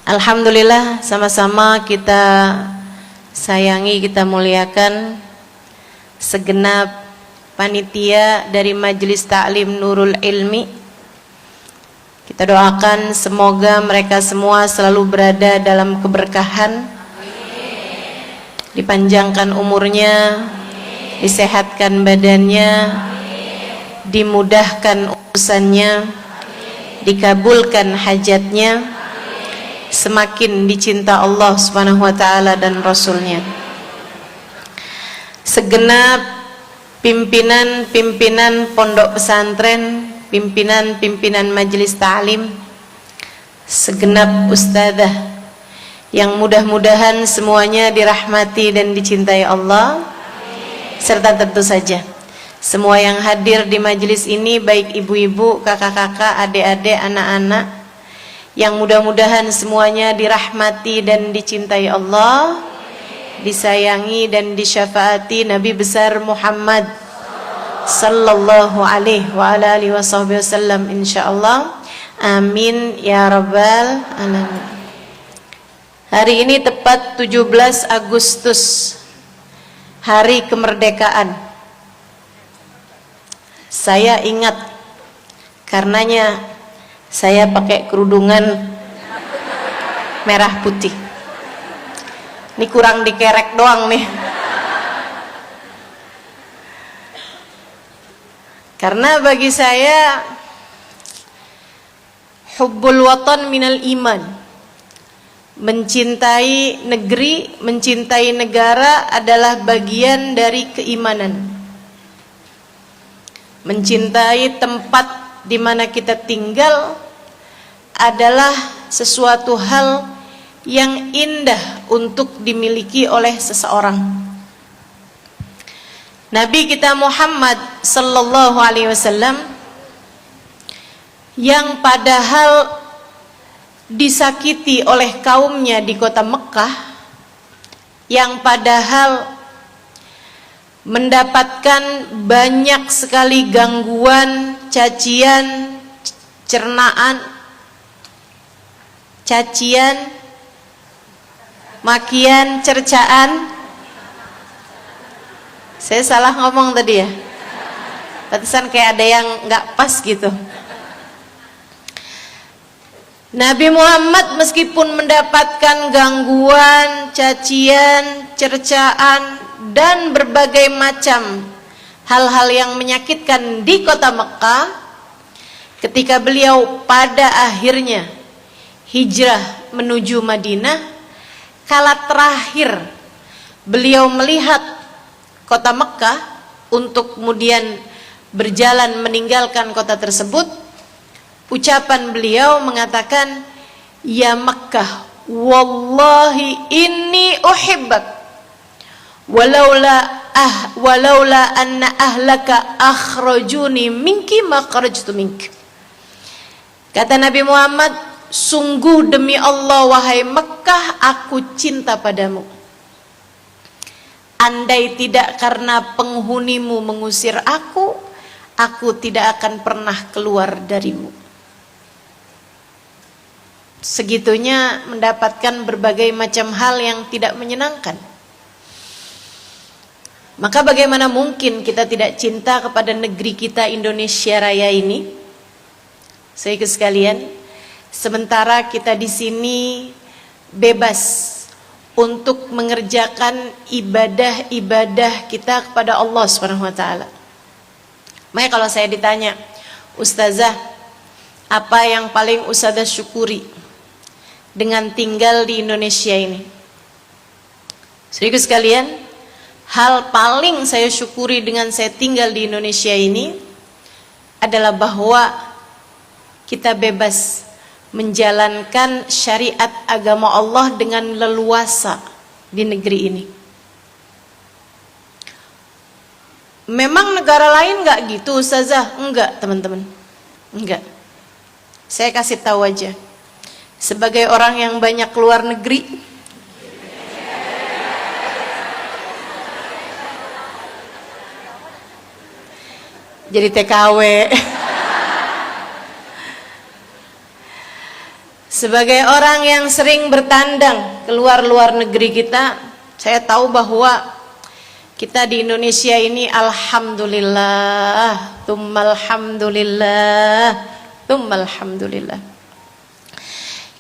Alhamdulillah, sama-sama kita sayangi, kita muliakan segenap panitia dari Majelis Ta'lim Nurul Ilmi. Kita doakan semoga mereka semua selalu berada dalam keberkahan, dipanjangkan umurnya, disehatkan badannya, dimudahkan urusannya, dikabulkan hajatnya, semakin dicinta Allah Subhanahu wa taala dan Rasulnya. Segenap pimpinan-pimpinan pondok pesantren, pimpinan-pimpinan majelis ta'lim, segenap ustadzah yang mudah-mudahan semuanya dirahmati dan dicintai Allah, serta tentu saja semua yang hadir di majelis ini, baik ibu-ibu, kakak-kakak, adik-adik, anak-anak, yang mudah-mudahan semuanya dirahmati dan dicintai Allah, disayangi dan disyafaati Nabi besar Muhammad sallallahu alaihi wa ala alihi wasallam, insyaallah. Amin ya rabbal alamin. Hari ini tepat 17 Agustus, hari kemerdekaan. Saya ingat, karenanya saya pakai kerudungan merah putih. Ini kurang dikerek doang nih. Karena bagi saya hubbul watan minal iman. Mencintai negeri, mencintai negara adalah bagian dari keimanan. Mencintai tempat di mana kita tinggal adalah sesuatu hal yang indah untuk dimiliki oleh seseorang. Nabi kita Muhammad sallallahu alaihi wasallam yang padahal disakiti oleh kaumnya di kota Mekah, yang padahal mendapatkan banyak sekali gangguan, cacian, cernaan, cacian, makian, cercaan. Saya salah ngomong tadi ya? Pantesan kayak ada yang nggak pas gitu. Nabi Muhammad meskipun mendapatkan gangguan, cacian, cercaan, dan berbagai macam hal-hal yang menyakitkan di kota Mekah, ketika beliau pada akhirnya hijrah menuju Madinah, kala terakhir beliau melihat kota Mekah untuk kemudian berjalan meninggalkan kota tersebut, ucapan beliau mengatakan, "Ya Mekah, wallahi inni uhibbak walaula anna ahlaka akhrajuni minki ma kharajtu minki." Kata Nabi Muhammad, sungguh demi Allah wahai Mekah, aku cinta padamu. Andai tidak karena penghunimu mengusir aku tidak akan pernah keluar darimu. Segitunya mendapatkan berbagai macam hal yang tidak menyenangkan. Maka bagaimana mungkin kita tidak cinta kepada negeri kita Indonesia Raya ini? Saudara sekalian, sementara kita di sini bebas untuk mengerjakan ibadah-ibadah kita kepada Allah Subhanahu wa taala. Makanya kalau saya ditanya, "Ustazah, apa yang paling Ustazah syukuri dengan tinggal di Indonesia ini?" Saudara sekalian, hal paling saya syukuri dengan saya tinggal di Indonesia ini adalah bahwa kita bebas menjalankan syariat agama Allah dengan leluasa di negeri ini. Memang negara lain nggak gitu, Ustazah? Enggak, teman-teman. Enggak. Saya kasih tahu aja. Sebagai orang yang banyak keluar negeri, jadi TKW. Sebagai orang yang sering bertandang keluar luar negeri kita, saya tahu bahwa kita di Indonesia ini alhamdulillah, tsummalhamdulillah, tsummalhamdulillah.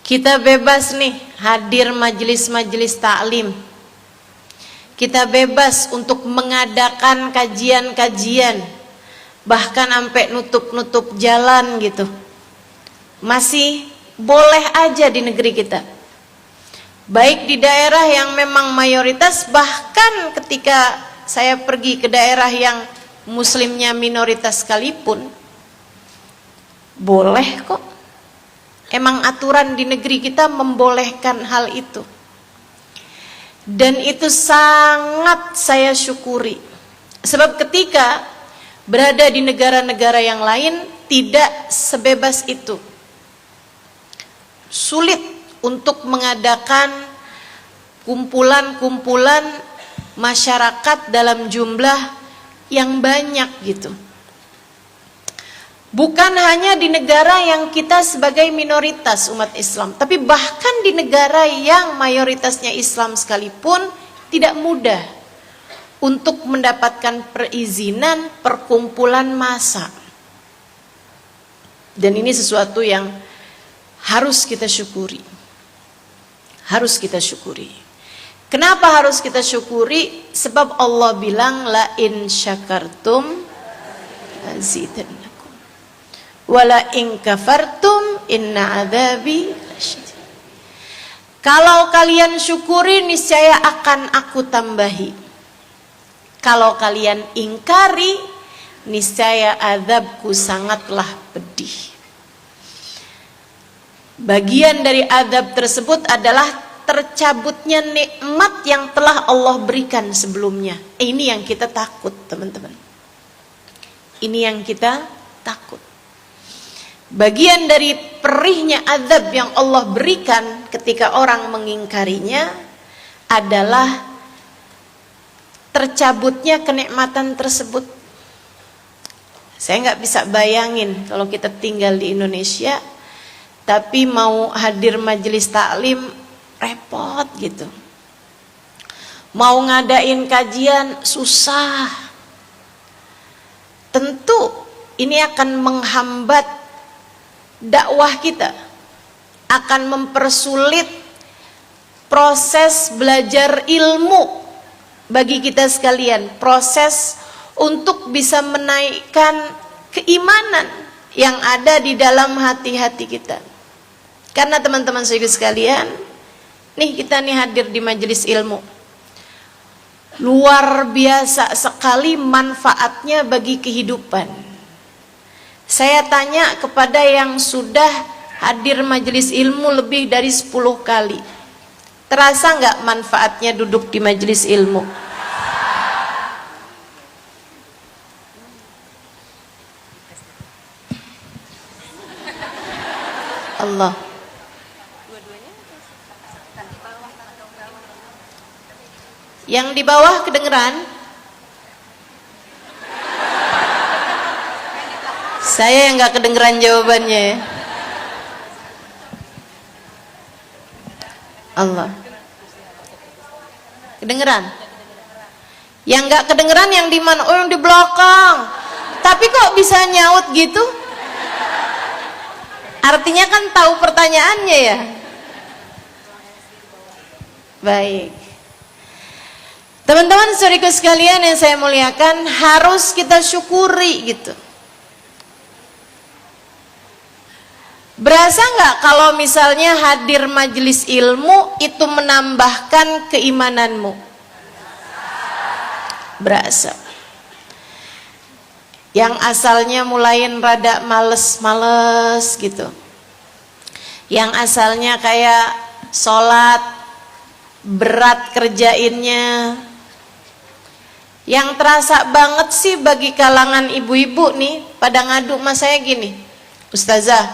Kita bebas nih hadir majelis-majelis taklim. Kita bebas untuk mengadakan kajian-kajian, bahkan sampai nutup-nutup jalan gitu. Masih boleh aja di negeri kita. Baik di daerah yang memang mayoritas, bahkan ketika saya pergi ke daerah yang muslimnya minoritas sekalipun, boleh kok. Emang aturan di negeri kita membolehkan hal itu. Dan itu sangat saya syukuri. Sebab ketika berada di negara-negara yang lain tidak sebebas itu. Sulit untuk mengadakan kumpulan-kumpulan masyarakat dalam jumlah yang banyak gitu. Bukan hanya di negara yang kita sebagai minoritas umat Islam, tapi bahkan di negara yang mayoritasnya Islam sekalipun tidak mudah untuk mendapatkan perizinan perkumpulan massa. Dan ini sesuatu yang harus kita syukuri. Harus kita syukuri. Kenapa harus kita syukuri? Sebab Allah bilang la in syakartum azidannakum wala in kafartum inna adzabi lasyadid. Kalau kalian syukuri niscaya akan aku tambahi. Kalau kalian ingkari niscaya azabku sangatlah pedih. Bagian dari azab tersebut adalah tercabutnya nikmat yang telah Allah berikan sebelumnya. Ini yang kita takut, teman-teman. Ini yang kita takut. Bagian dari perihnya azab yang Allah berikan ketika orang mengingkarinya adalah tercabutnya kenikmatan tersebut. Saya nggak bisa bayangin kalau kita tinggal di Indonesia, tapi mau hadir majelis taklim repot gitu. Mau ngadain kajian susah. Tentu ini akan menghambat dakwah kita. Akan mempersulit proses belajar ilmu bagi kita sekalian. Proses untuk bisa menaikkan keimanan yang ada di dalam hati-hati kita. Karena teman-teman sekalian, nih kita nih hadir di majelis ilmu. Luar biasa sekali manfaatnya bagi kehidupan. Saya tanya kepada yang sudah hadir majelis ilmu lebih dari 10 kali. Terasa nggak manfaatnya duduk di majelis ilmu? Allah. Yang di bawah kedengeran? Saya yang nggak kedengeran jawabannya. Allah. Kedengeran? Yang nggak kedengeran yang di mana? Oh, yang di belakang. Tapi kok bisa nyaut gitu? Artinya kan tahu pertanyaannya ya. Baik. Teman-teman saudaraku sekalian yang saya muliakan, harus kita syukuri gitu. Berasa nggak kalau misalnya hadir majelis ilmu itu menambahkan keimananmu? Berasa. Yang asalnya mulain rada males-males gitu. Yang asalnya kayak sholat berat kerjainnya. Yang terasa banget sih bagi kalangan ibu-ibu nih pada ngadu sama saya gini, Ustazah,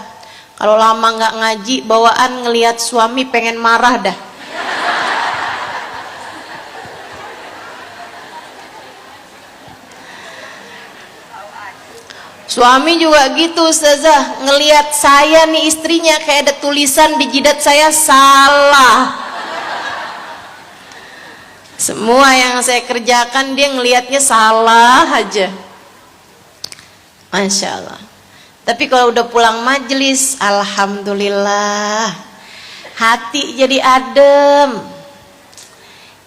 kalau lama nggak ngaji bawaan ngelihat suami pengen marah dah. Suami juga gitu Ustazah, ngelihat saya nih istrinya kayak ada tulisan di jidat saya salah. Semua yang saya kerjakan dia ngelihatnya salah aja. Masya Allah. Tapi kalau udah pulang majelis, alhamdulillah, hati jadi adem,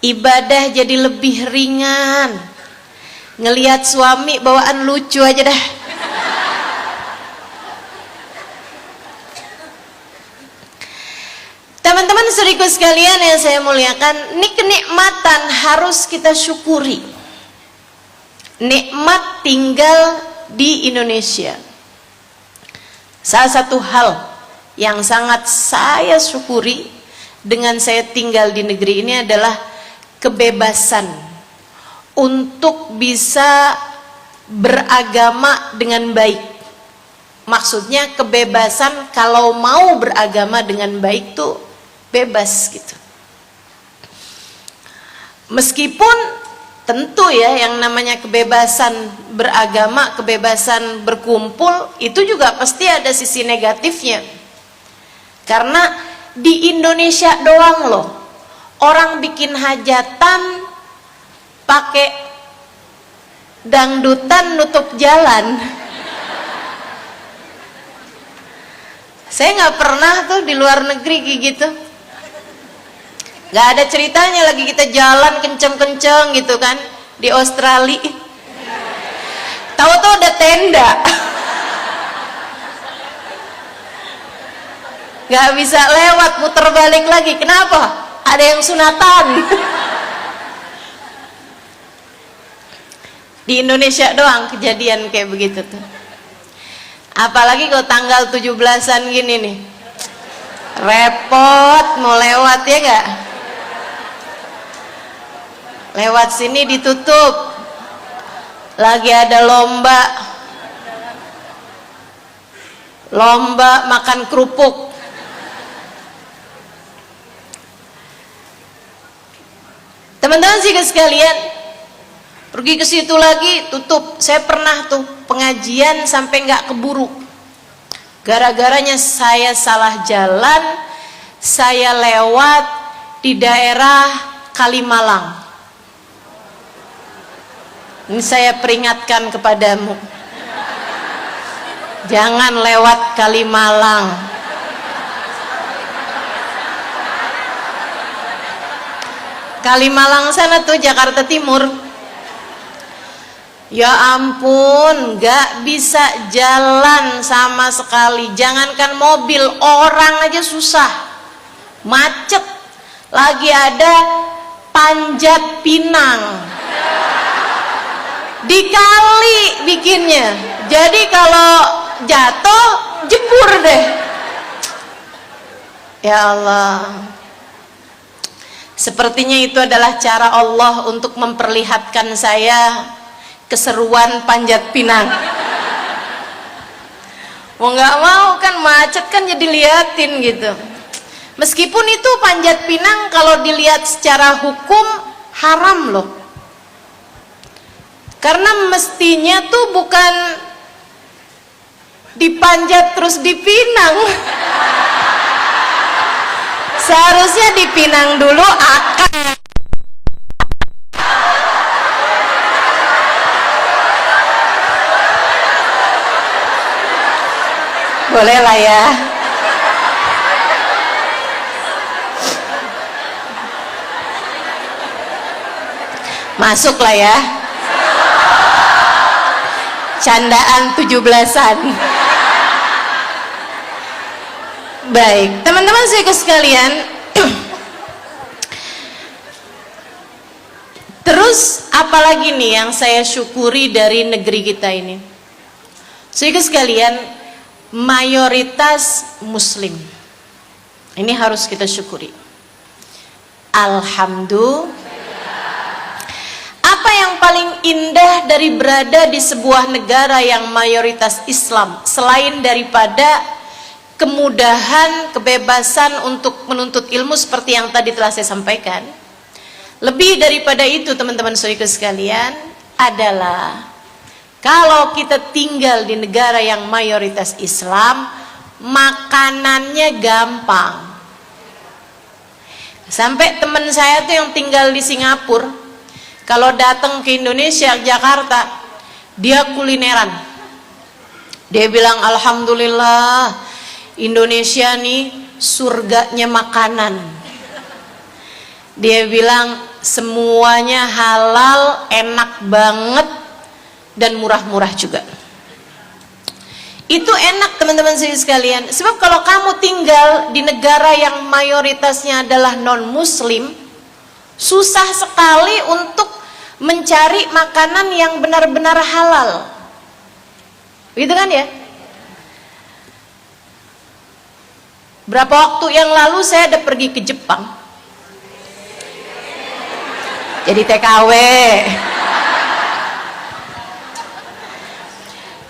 ibadah jadi lebih ringan. Ngelihat suami bawaan lucu aja dah. Teman-teman saudaraku sekalian yang saya muliakan, ini kenikmatan harus kita syukuri. Nikmat tinggal di Indonesia. Salah satu hal yang sangat saya syukuri dengan saya tinggal di negeri ini adalah kebebasan untuk bisa beragama dengan baik. Maksudnya kebebasan kalau mau beragama dengan baik tuh bebas gitu. Meskipun tentu ya yang namanya kebebasan beragama, kebebasan berkumpul itu juga pasti ada sisi negatifnya. Karena di Indonesia doang loh orang bikin hajatan pakai dangdutan nutup jalan. Saya nggak pernah tuh di luar negeri kayak gitu. Nggak ada ceritanya lagi kita jalan kenceng-kenceng gitu kan di Australia. Tahu-tahu ada tenda. Nggak bisa lewat, muter balik lagi. Kenapa? Ada yang sunatan. Di Indonesia doang kejadian kayak begitu tuh. Apalagi kalau tanggal 17-an gini nih. Repot mau lewat ya nggak? Lewat sini ditutup. Lagi ada lomba. Lomba makan kerupuk. Teman-teman sih sekalian, pergi ke situ lagi tutup. Saya pernah tuh pengajian sampai nggak keburu. Gara-garanya saya salah jalan, saya lewat di daerah Kalimalang. Ini saya peringatkan kepadamu, jangan lewat Kalimalang. Kalimalang sana tuh Jakarta Timur. Ya ampun, gak bisa jalan sama sekali. Jangankan mobil, orang aja susah, macet. Lagi ada panjat pinang di kali bikinnya. Jadi kalau jatuh jebur deh. Ya Allah, sepertinya itu adalah cara Allah untuk memperlihatkan saya keseruan panjat pinang. Mau nggak mau kan macet kan jadi liatin gitu. Meskipun itu panjat pinang kalau dilihat secara hukum haram loh. Karena mestinya tuh bukan dipanjat terus dipinang. Seharusnya dipinang dulu akar. Boleh lah ya. Masuk lah ya. Candaan 17-an. Baik, teman-teman sekalian. Terus apalagi nih yang saya syukuri dari negeri kita ini? Sekalian, mayoritas muslim. Ini harus kita syukuri. Alhamdulillah. Apa yang paling indah dari berada di sebuah negara yang mayoritas Islam selain daripada kemudahan, kebebasan untuk menuntut ilmu seperti yang tadi telah saya sampaikan? Lebih daripada itu teman-teman saudaraku sekalian adalah Kalau kita tinggal di negara yang mayoritas Islam, makanannya gampang. Sampai teman saya tuh yang tinggal di Singapura, kalau datang ke Indonesia, Jakarta, dia kulineran. Dia bilang, alhamdulillah, Indonesia nih surganya makanan. Dia bilang semuanya halal, enak banget, dan murah-murah juga. Itu enak teman-teman sekalian. Sebab kalau kamu tinggal di negara yang mayoritasnya adalah non-muslim, susah sekali untuk mencari makanan yang benar-benar halal. Gitu kan ya? Berapa waktu yang lalu saya ada pergi ke Jepang. Jadi TKW.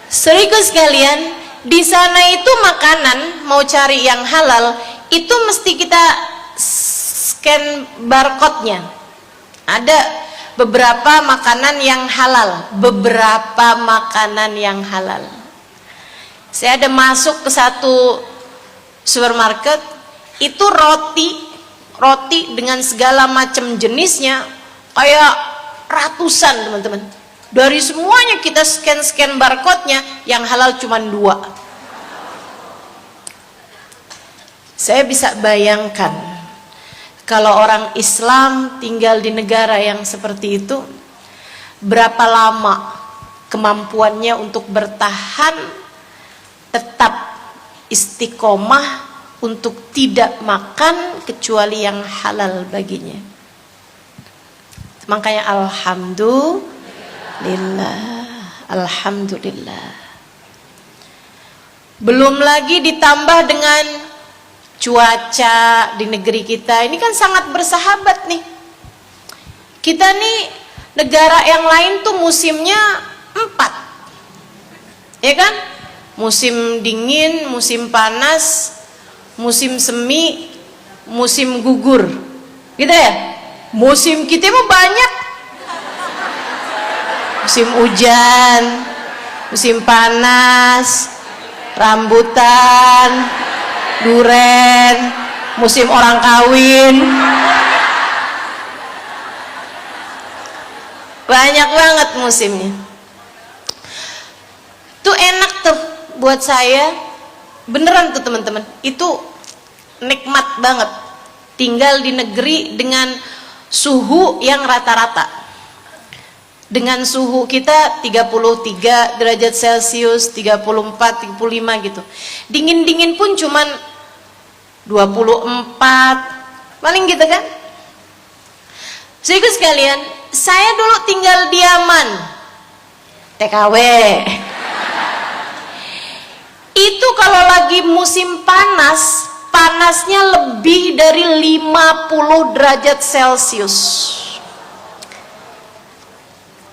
Saudaraku sekalian, di sana itu makanan mau cari yang halal itu mesti kita scan barcode-nya. Ada beberapa makanan yang halal, beberapa makanan yang halal. Saya ada masuk ke satu supermarket, itu roti dengan segala macam jenisnya kayak ratusan teman-teman. Dari semuanya kita scan barcode-nya, yang halal cuma 2. Saya bisa bayangkan kalau orang Islam tinggal di negara yang seperti itu, berapa lama kemampuannya untuk bertahan tetap istiqomah untuk tidak makan kecuali yang halal baginya. Makanya alhamdulillah. Belum lagi ditambah dengan cuaca di negeri kita. Ini kan sangat bersahabat nih. Kita nih negara yang lain tuh musimnya 4. Ya kan? Musim dingin, musim panas, musim semi, musim gugur. Gitu ya? Musim kita mah banyak. Musim hujan, musim panas, rambutan, duren, musim orang kawin. Banyak banget musimnya. Itu enak tuh buat saya. Beneran tuh teman-teman. Itu nikmat banget. Tinggal di negeri dengan suhu yang rata-rata. Dengan suhu kita 33 derajat Celcius, 34, 35 gitu. Dingin-dingin pun cuman 24, paling gitu kan. Saudaraku sekalian, saya dulu tinggal di Yaman, TKW. Itu kalau lagi musim panas, panasnya lebih dari 50 derajat Celcius.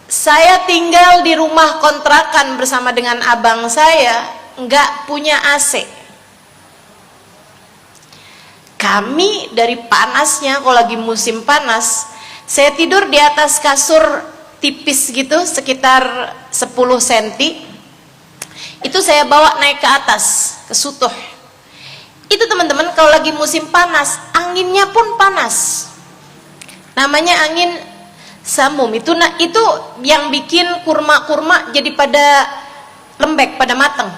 Saya tinggal di rumah kontrakan bersama dengan abang saya, nggak punya AC. Kami dari panasnya, kalau lagi musim panas, saya tidur di atas kasur tipis gitu, sekitar 10 cm. Itu saya bawa naik ke atas, ke sutuh. Itu teman-teman, kalau lagi musim panas, anginnya pun panas. Namanya angin samum. Itu yang bikin kurma-kurma jadi pada lembek, pada matang.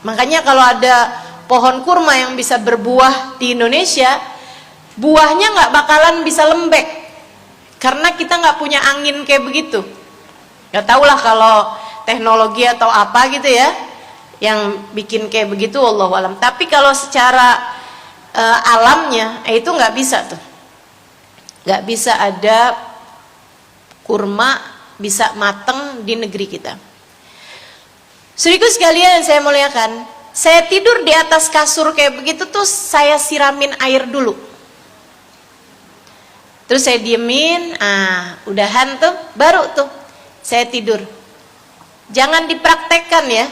Makanya kalau ada pohon kurma yang bisa berbuah di Indonesia, buahnya nggak bakalan bisa lembek karena kita nggak punya angin kayak begitu. Nggak tahulah kalau teknologi atau apa gitu ya yang bikin kayak begitu, wallahu alam. Tapi kalau secara alamnya itu nggak bisa tuh, nggak bisa ada kurma bisa mateng di negeri kita. Saudaraku sekalian, saya muliakan, saya tidur di atas kasur kayak begitu tuh saya siramin air dulu, terus saya diemin, udahan tuh, baru tuh saya tidur. Jangan dipraktekkan ya,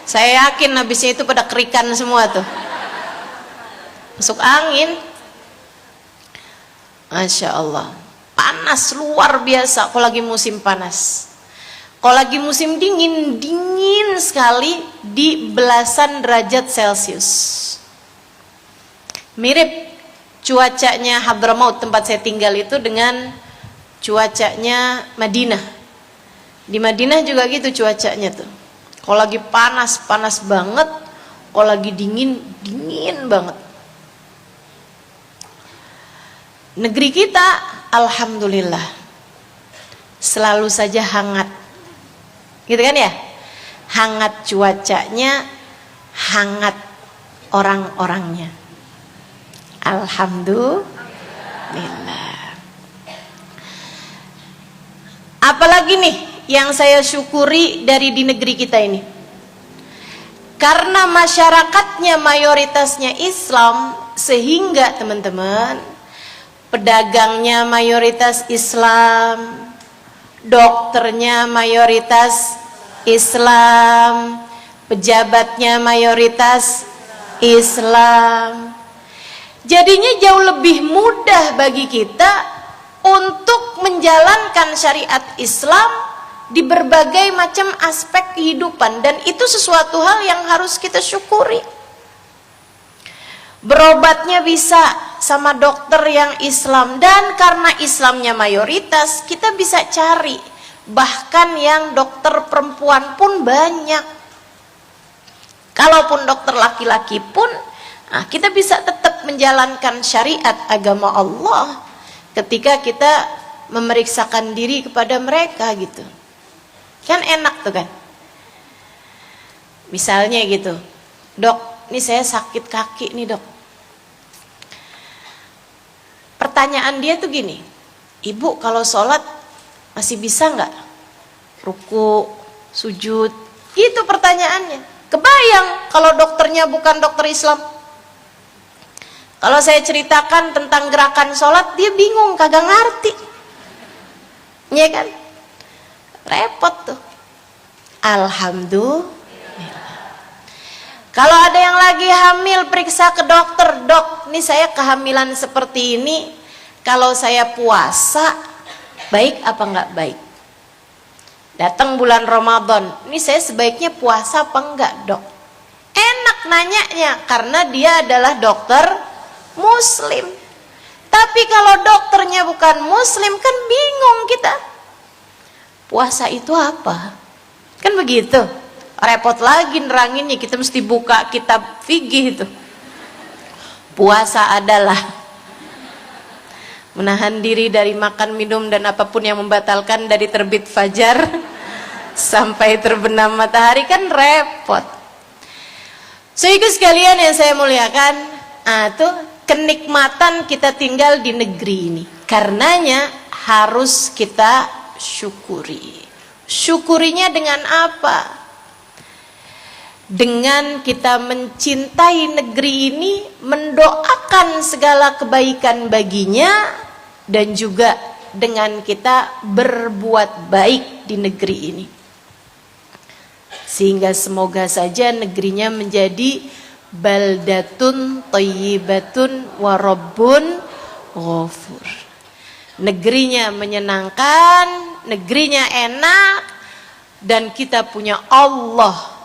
saya yakin habisnya itu pada kerikan semua tuh, masuk angin. Masya Allah, panas luar biasa kalau lagi musim panas. Kalau lagi musim dingin, dingin sekali di belasan derajat Celcius. Mirip cuacanya Hadramaut tempat saya tinggal itu dengan cuacanya Madinah. Di Madinah juga gitu cuacanya tuh. Kalau lagi panas, panas banget. Kalau lagi dingin, dingin banget. Negeri kita, alhamdulillah, selalu saja hangat. Gitu kan ya? Hangat cuacanya, hangat orang-orangnya. Alhamdulillah. Apalagi nih yang saya syukuri dari di negeri kita ini? Karena masyarakatnya mayoritasnya Islam, sehingga teman-teman, pedagangnya mayoritas Islam, dokternya mayoritas Islam, pejabatnya mayoritas Islam. Jadinya jauh lebih mudah bagi kita untuk menjalankan syariat Islam di berbagai macam aspek kehidupan, dan itu sesuatu hal yang harus kita syukuri. Berobatnya bisa sama dokter yang Islam, dan karena Islamnya mayoritas, kita bisa cari bahkan yang dokter perempuan pun banyak. Kalaupun dokter laki-laki pun, nah, kita bisa tetap menjalankan syariat agama Allah ketika kita memeriksakan diri kepada mereka gitu. Kan enak tuh kan. Misalnya gitu, dok, ini saya sakit kaki nih dok. Pertanyaan dia tuh gini, ibu kalau sholat masih bisa nggak ruku, sujud? Itu pertanyaannya. Kebayang kalau dokternya bukan dokter Islam. Kalau saya ceritakan tentang gerakan sholat, dia bingung, kagak ngerti. Iya kan? Repot tuh. Alhamdulillah. Kalau ada yang lagi hamil, periksa ke dokter, dok, ini saya kehamilan seperti ini, kalau saya puasa, baik apa nggak baik? Datang bulan Ramadan, ini saya sebaiknya puasa apa enggak dok? Enak nanyanya, karena dia adalah dokter Muslim. Tapi kalau dokternya bukan Muslim, kan bingung kita. Puasa itu apa? Kan begitu. Repot lagi neranginnya, kita mesti buka kitab fikih itu. Puasa adalah menahan diri dari makan, minum, dan apapun yang membatalkan dari terbit fajar sampai terbenam matahari. Kan repot. Sehingga sekalian yang saya muliakan, tuh kenikmatan kita tinggal di negeri ini. Karenanya harus kita syukuri. Syukurinya dengan apa? Dengan kita mencintai negeri ini, mendoakan segala kebaikan baginya, dan juga dengan kita berbuat baik di negeri ini, sehingga semoga saja negerinya menjadi baldatun thayyibatun wa rabbun ghafur. Negerinya menyenangkan, negerinya enak, dan kita punya Allah.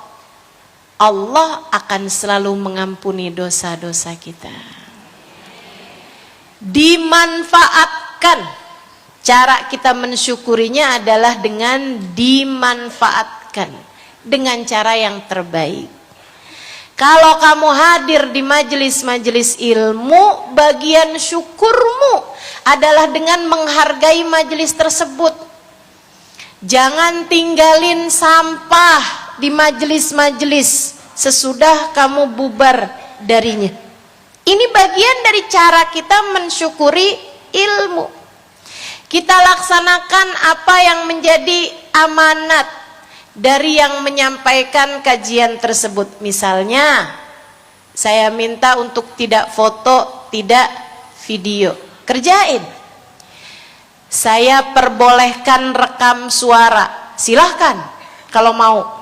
Allah akan selalu mengampuni dosa-dosa kita. Dimanfaatkan. Cara kita mensyukurinya adalah dengan dimanfaatkan, dengan cara yang terbaik. Kalau kamu hadir di majelis-majelis ilmu, bagian syukurmu adalah dengan menghargai majelis tersebut. Jangan tinggalin sampah di majelis-majelis sesudah kamu bubar darinya. Ini bagian dari cara kita mensyukuri ilmu. Kita laksanakan apa yang menjadi amanat dari yang menyampaikan kajian tersebut. Misalnya, saya minta untuk tidak foto, tidak video. Kerjain. Saya perbolehkan rekam suara. Silahkan kalau mau.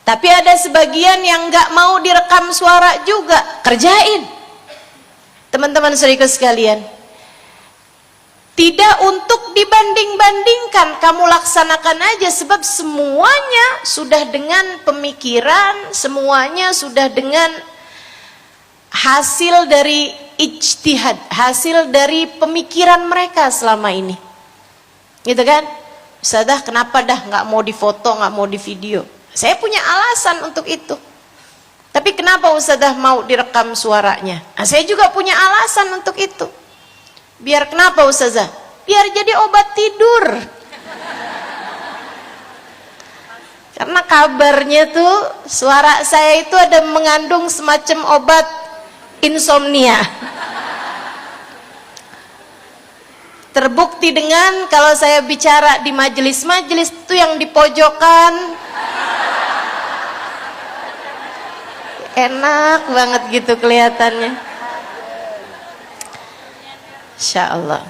Tapi ada sebagian yang nggak mau direkam suara juga, kerjain. Teman-teman saudaraku sekalian, Tidak untuk dibanding-bandingkan, kamu laksanakan aja, sebab semuanya sudah dengan pemikiran, semuanya sudah dengan hasil dari ijtihad, hasil dari pemikiran mereka selama ini, gitu kan? Ustazah, kenapa dah nggak mau difoto, nggak mau di video? Saya punya alasan untuk itu. Tapi kenapa Ustazah mau direkam suaranya? Nah, saya juga punya alasan untuk itu. Biar kenapa Ustazah? Biar jadi obat tidur. Karena kabarnya tuh suara saya itu ada mengandung semacam obat insomnia. Terbukti dengan kalau saya bicara di majelis-majelis itu yang di pojokan, enak banget gitu kelihatannya. Insya Allah.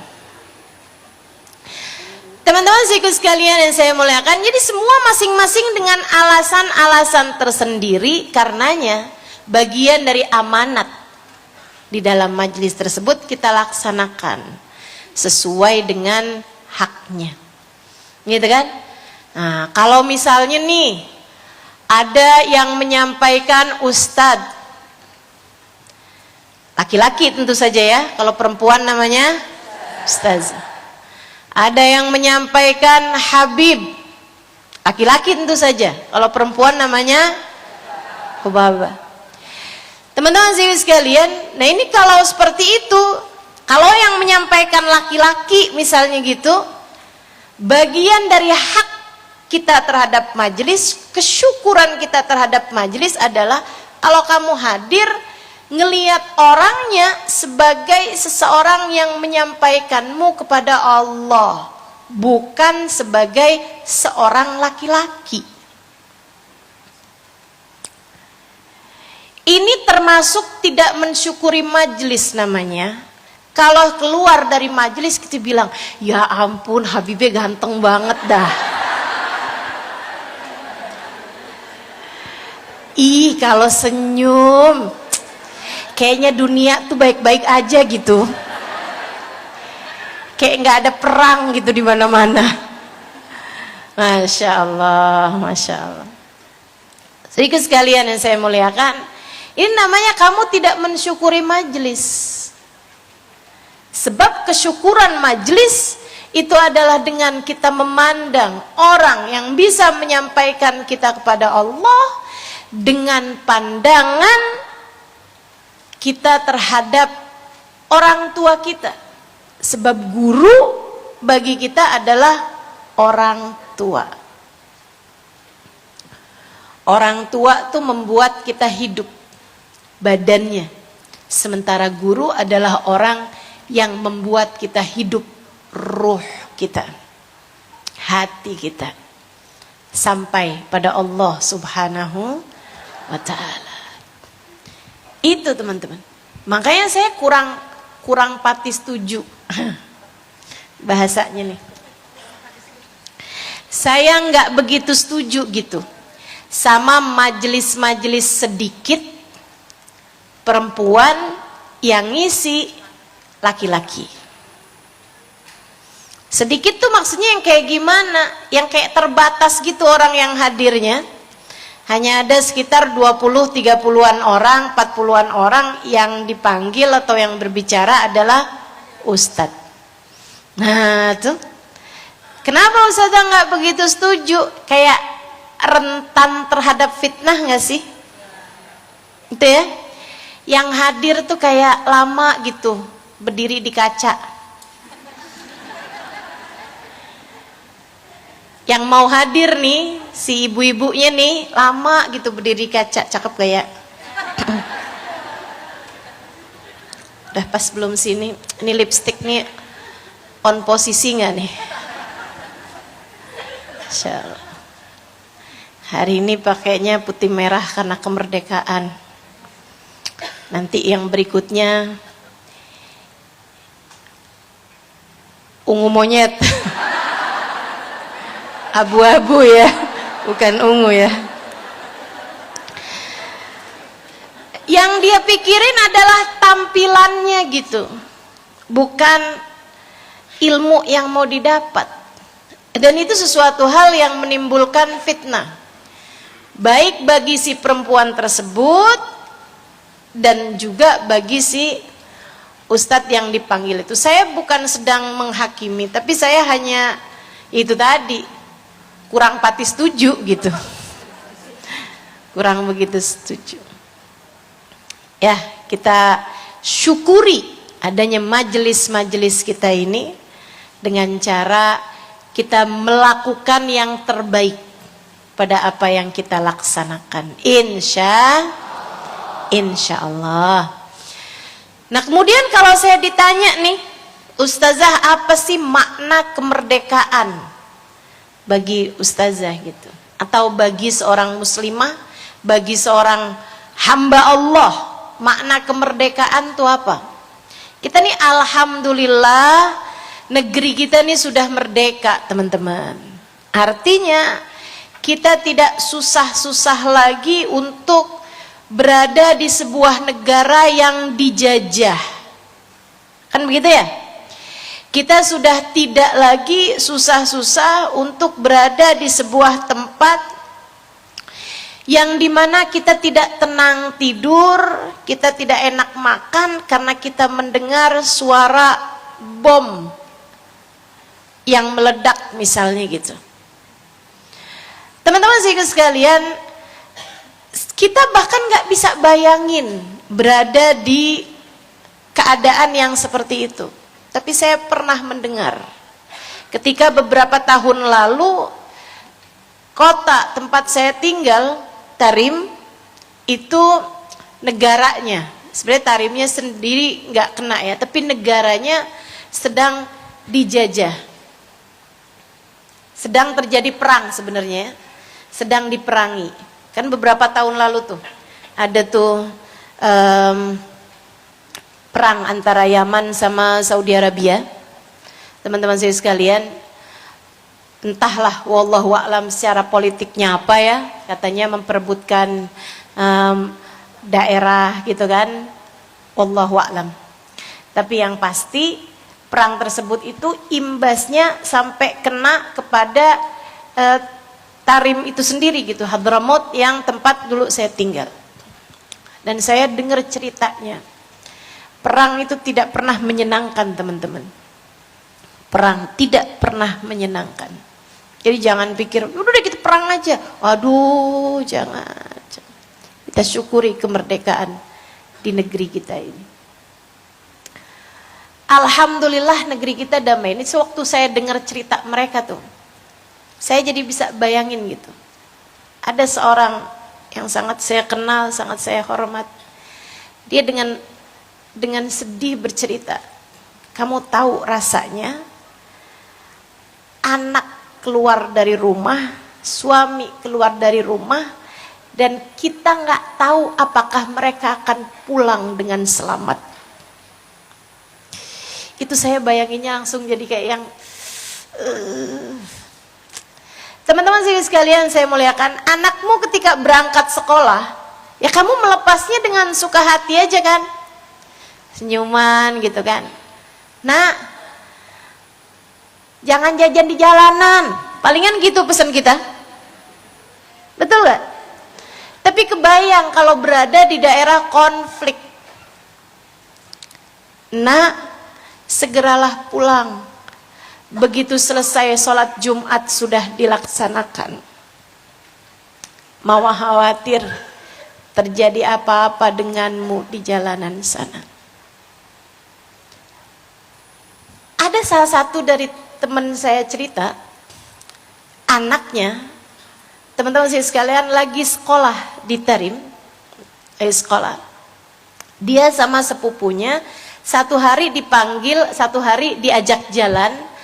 Teman-teman sikut sekalian yang saya muliakan, jadi semua masing-masing dengan alasan-alasan tersendiri, karenanya bagian dari amanat di dalam majelis tersebut kita laksanakan sesuai dengan haknya, gitu kan? Nah, kalau misalnya nih ada yang menyampaikan ustadz, laki-laki tentu saja ya, kalau perempuan namanya ustazah. Ada yang menyampaikan habib, laki-laki tentu saja, kalau perempuan namanya hubaba. Teman-teman sekalian, nah ini kalau seperti itu, kalau yang menyampaikan laki-laki misalnya gitu, bagian dari hak kita terhadap majelis, kesyukuran kita terhadap majelis adalah kalau kamu hadir, ngelihat orangnya sebagai seseorang yang menyampaikanmu kepada Allah, bukan sebagai seorang laki-laki. Ini termasuk tidak mensyukuri majelis namanya. Kalau keluar dari majelis kita bilang, ya ampun Habibnya ganteng banget dah. Ih, kalau senyum kayaknya dunia tuh baik-baik aja gitu, kayak nggak ada perang gitu di mana-mana. Masya Allah, Masya Allah. Sedikit sekalian yang saya muliakan, ini namanya kamu tidak mensyukuri majelis. Sebab kesyukuran majelis itu adalah dengan kita memandang orang yang bisa menyampaikan kita kepada Allah dengan pandangan kita terhadap orang tua kita. Sebab guru bagi kita adalah orang tua. Orang tua tuh membuat kita hidup badannya, sementara guru adalah orang yang membuat kita hidup ruh kita, hati kita, sampai pada Allah Subhanahu wa ta'ala. Itu teman-teman, makanya saya kurang pati setuju bahasanya nih. Saya nggak begitu setuju gitu sama majelis-majelis sedikit perempuan yang ngisi laki-laki. Sedikit tuh maksudnya yang kayak gimana? Yang kayak terbatas gitu orang yang hadirnya. Hanya ada sekitar 20-30-an orang, 40-an orang yang dipanggil atau yang berbicara adalah ustadz. Nah tuh, kenapa ustadzah nggak begitu setuju? Kayak rentan terhadap fitnah nggak sih? Itu ya, yang hadir tuh kayak lama gitu, berdiri di kaca. Yang mau hadir nih, si ibu-ibunya nih lama gitu berdiri kaca, cakep kayak. Udah pas belum sini, ini lipstick nih on posisi nggak nih? Insyaallah. Hari ini pakainya putih merah karena kemerdekaan. Nanti yang berikutnya ungu monyet. Abu-abu ya, bukan ungu ya. Yang dia pikirin adalah tampilannya gitu, bukan ilmu yang mau didapat. Dan itu sesuatu hal yang menimbulkan fitnah, baik bagi si perempuan tersebut dan juga bagi si ustadz yang dipanggil itu. Saya bukan sedang menghakimi, tapi saya hanya itu tadi, kurang pati setuju gitu. Kurang begitu setuju. Ya, kita syukuri adanya majelis-majelis kita ini dengan cara kita melakukan yang terbaik pada apa yang kita laksanakan. Insya Allah. Nah, kemudian kalau saya ditanya nih, Ustazah, apa sih makna kemerdekaan bagi Ustazah gitu? Atau bagi seorang muslimah, bagi seorang hamba Allah, makna kemerdekaan itu apa? Kita nih alhamdulillah negeri kita nih sudah merdeka, teman-teman. Artinya kita tidak susah-susah lagi untuk berada di sebuah negara yang dijajah. Kan begitu ya? Kita sudah tidak lagi susah-susah untuk berada di sebuah tempat yang dimana kita tidak tenang tidur, kita tidak enak makan karena kita mendengar suara bom yang meledak misalnya gitu. Teman-teman sekalian, kita bahkan nggak bisa bayangin berada di keadaan yang seperti itu. Tapi saya pernah mendengar ketika beberapa tahun lalu kota tempat saya tinggal, Tarim, itu negaranya, sebenarnya Tarimnya sendiri nggak kena ya, tapi negaranya sedang dijajah, sedang terjadi perang sebenarnya, sedang diperangi. Kan beberapa tahun lalu tuh ada tuh perang antara Yaman sama Saudi Arabia. Teman-teman saya sekalian, entahlah wallahu a'lam secara politiknya apa ya, katanya memperebutkan daerah gitu kan, wallahu a'lam. Tapi yang pasti perang tersebut itu imbasnya sampai kena kepada Tarim itu sendiri gitu, Hadramaut yang tempat dulu saya tinggal. Dan saya dengar ceritanya, perang itu tidak pernah menyenangkan, teman-teman. Perang tidak pernah menyenangkan. Jadi jangan pikir udah deh kita perang aja. Aduh, jangan. Kita syukuri kemerdekaan di negeri kita ini. Alhamdulillah negeri kita damai. Ini sewaktu saya dengar cerita mereka tuh, saya jadi bisa bayangin gitu. Ada seorang yang sangat saya kenal, sangat saya hormat. Dia dengan sedih bercerita, kamu tahu rasanya anak keluar dari rumah, suami keluar dari rumah, dan kita nggak tahu apakah mereka akan pulang dengan selamat. Itu saya bayanginnya langsung jadi kayak yang teman-teman sekalian saya muliakan, anakmu ketika berangkat sekolah, ya kamu melepasnya dengan suka hati aja kan, senyuman gitu kan. Nah, jangan jajan di jalanan, palingan gitu pesan kita, betul gak? Tapi kebayang kalau berada di daerah konflik. Nah, segeralah pulang. Begitu selesai sholat Jumat sudah dilaksanakan, mau khawatir terjadi apa-apa denganmu di jalanan sana. Ada salah satu dari teman saya cerita, anaknya, teman-teman saya sekalian, lagi sekolah di Tarim, sekolah. Dia sama sepupunya, satu hari dipanggil, satu hari diajak jalan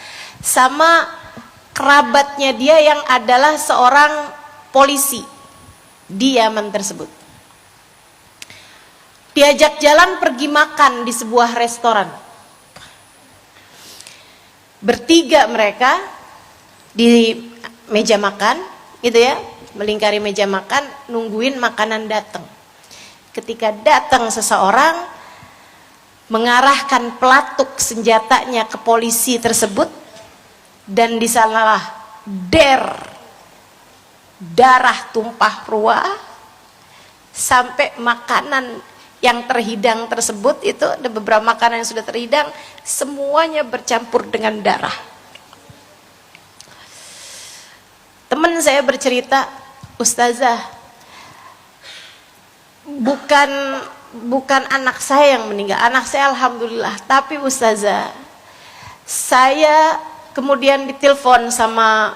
sama kerabatnya dia yang adalah seorang polisi di Yaman tersebut. Diajak jalan pergi makan di sebuah restoran. Bertiga mereka di meja makan, gitu ya, melingkari meja makan, nungguin makanan datang. Ketika datang seseorang, mengarahkan pelatuk senjatanya ke polisi tersebut, dan di sanalah darah tumpah ruah, sampai makanan yang terhidang tersebut, itu ada beberapa makanan yang sudah terhidang, semuanya bercampur dengan darah. Teman saya bercerita, "Ustazah, bukan anak saya yang meninggal, anak saya alhamdulillah, tapi Ustazah, saya kemudian ditelepon sama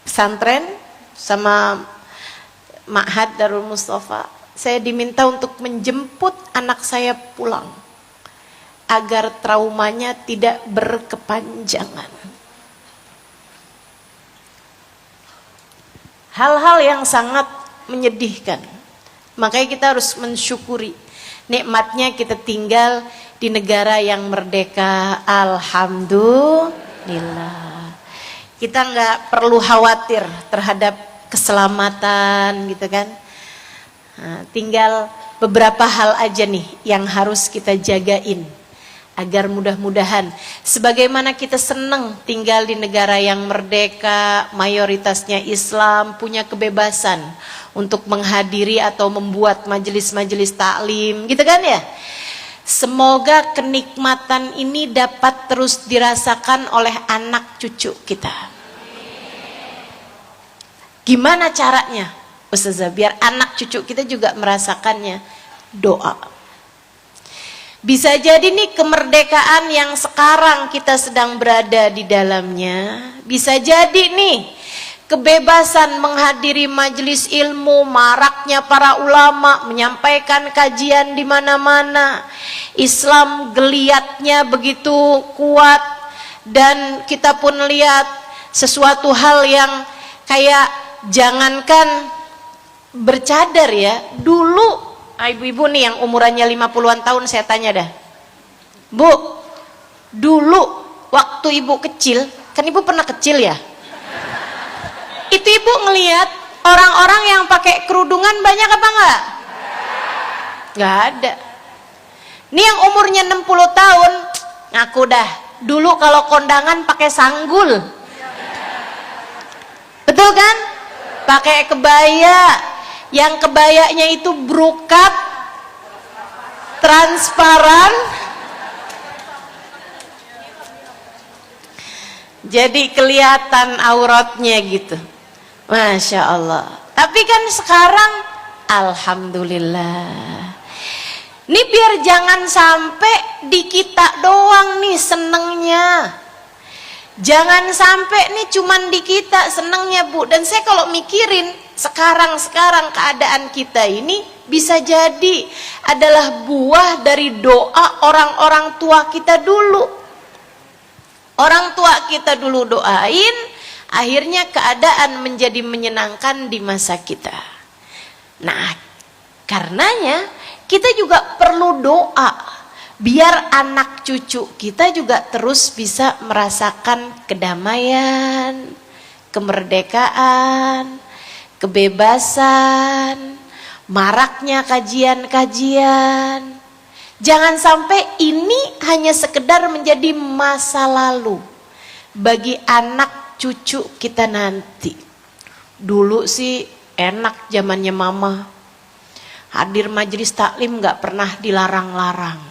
pesantren, sama Ma'had Darul Mustafa, saya diminta untuk menjemput anak saya pulang agar traumanya tidak berkepanjangan." Hal-hal yang sangat menyedihkan. Makanya kita harus mensyukuri nikmatnya kita tinggal di negara yang merdeka. Alhamdulillah. Kita nggak perlu khawatir terhadap keselamatan gitu kan. Nah, tinggal beberapa hal aja nih yang harus kita jagain agar mudah-mudahan sebagaimana kita senang tinggal di negara yang merdeka, mayoritasnya Islam, punya kebebasan untuk menghadiri atau membuat majelis-majelis taklim gitu kan ya. Semoga kenikmatan ini dapat terus dirasakan oleh anak cucu kita. Gimana caranya Ustazah biar anak cucu kita juga merasakannya? Doa. Bisa jadi nih kemerdekaan yang sekarang kita sedang berada di dalamnya, bisa jadi nih kebebasan menghadiri majelis ilmu, maraknya para ulama menyampaikan kajian di mana-mana, Islam geliatnya begitu kuat, dan kita pun lihat sesuatu hal yang kayak jangankan bercadar ya, dulu ibu-ibu nih yang umurannya 50-an tahun saya tanya dah, Bu, dulu waktu ibu kecil, kan ibu pernah kecil ya, itu ibu ngelihat orang-orang yang pakai kerudungan banyak apa enggak? Nggak ada. Ini yang umurnya 60 tahun ngaku dah, dulu kalau kondangan pakai sanggul, betul kan? Pakai kebaya, yang kebayanya itu brokat transparan, jadi kelihatan auratnya gitu, Masya Allah. Tapi kan sekarang alhamdulillah, ini biar jangan sampai di kita doang nih senengnya, jangan sampai nih cuman di kita senengnya Bu. Dan saya kalau mikirin sekarang keadaan kita ini bisa jadi adalah buah dari doa orang-orang tua kita dulu. Orang tua kita dulu doain, akhirnya keadaan menjadi menyenangkan di masa kita. Nah, karenanya kita juga perlu doa biar anak cucu kita juga terus bisa merasakan kedamaian, kemerdekaan, kebebasan, maraknya kajian-kajian. Jangan sampai ini hanya sekedar menjadi masa lalu bagi anak cucu kita nanti. Dulu sih enak zamannya mama, hadir majelis taklim nggak pernah dilarang-larang.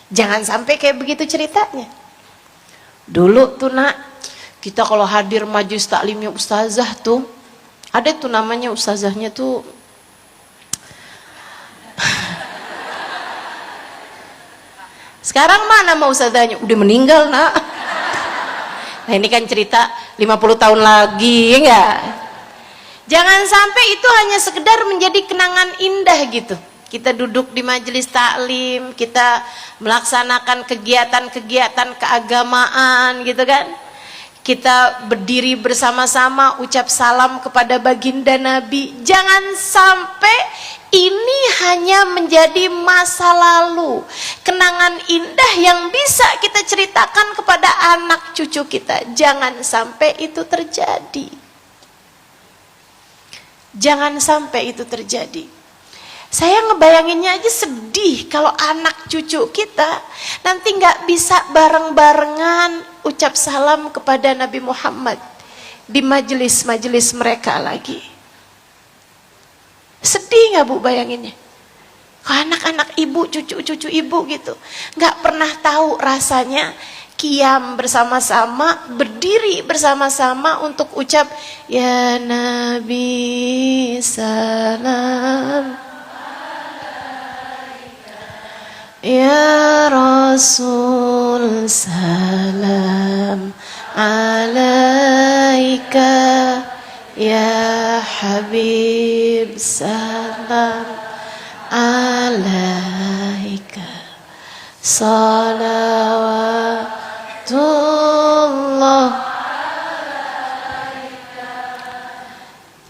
Jangan sampai kayak begitu ceritanya. Dulu tuh nak, kita kalau hadir majelis taklimnya ustazah tuh, ada tuh namanya ustazahnya tuh sekarang mana mau ustazahnya? Udah meninggal nak. Nah ini kan cerita 50 tahun lagi, ya enggak? Jangan sampai itu hanya sekedar menjadi kenangan indah gitu. Kita duduk di majelis taklim, kita melaksanakan kegiatan-kegiatan keagamaan gitu kan. Kita berdiri bersama-sama ucap salam kepada baginda Nabi. Jangan sampai ini hanya menjadi masa lalu, kenangan indah yang bisa kita ceritakan kepada anak cucu kita. Jangan sampai itu terjadi. Jangan sampai itu terjadi. Saya ngebayanginnya aja sedih kalau anak cucu kita nanti nggak bisa bareng-barengan ucap salam kepada Nabi Muhammad di majelis-majelis mereka lagi. Sedih nggak Bu bayanginnya? Kalau anak-anak ibu, cucu-cucu ibu gitu, nggak pernah tahu rasanya qiyam bersama-sama, berdiri bersama-sama untuk ucap ya Nabi salam, ya Rasul salam alaika, ya Habib salam alaika, salawatullah.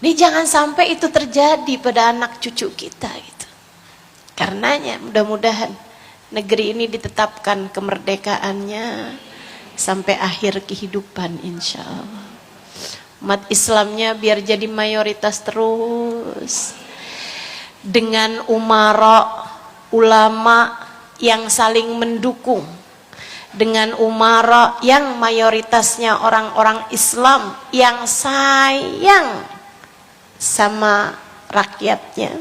Ini jangan sampai itu terjadi pada anak cucu kita gitu. Karenanya mudah-mudahan negeri ini ditetapkan kemerdekaannya sampai akhir kehidupan insya Allah. Umat Islamnya biar jadi mayoritas terus, dengan umara ulama yang saling mendukung, dengan umara yang mayoritasnya orang-orang Islam yang sayang sama rakyatnya,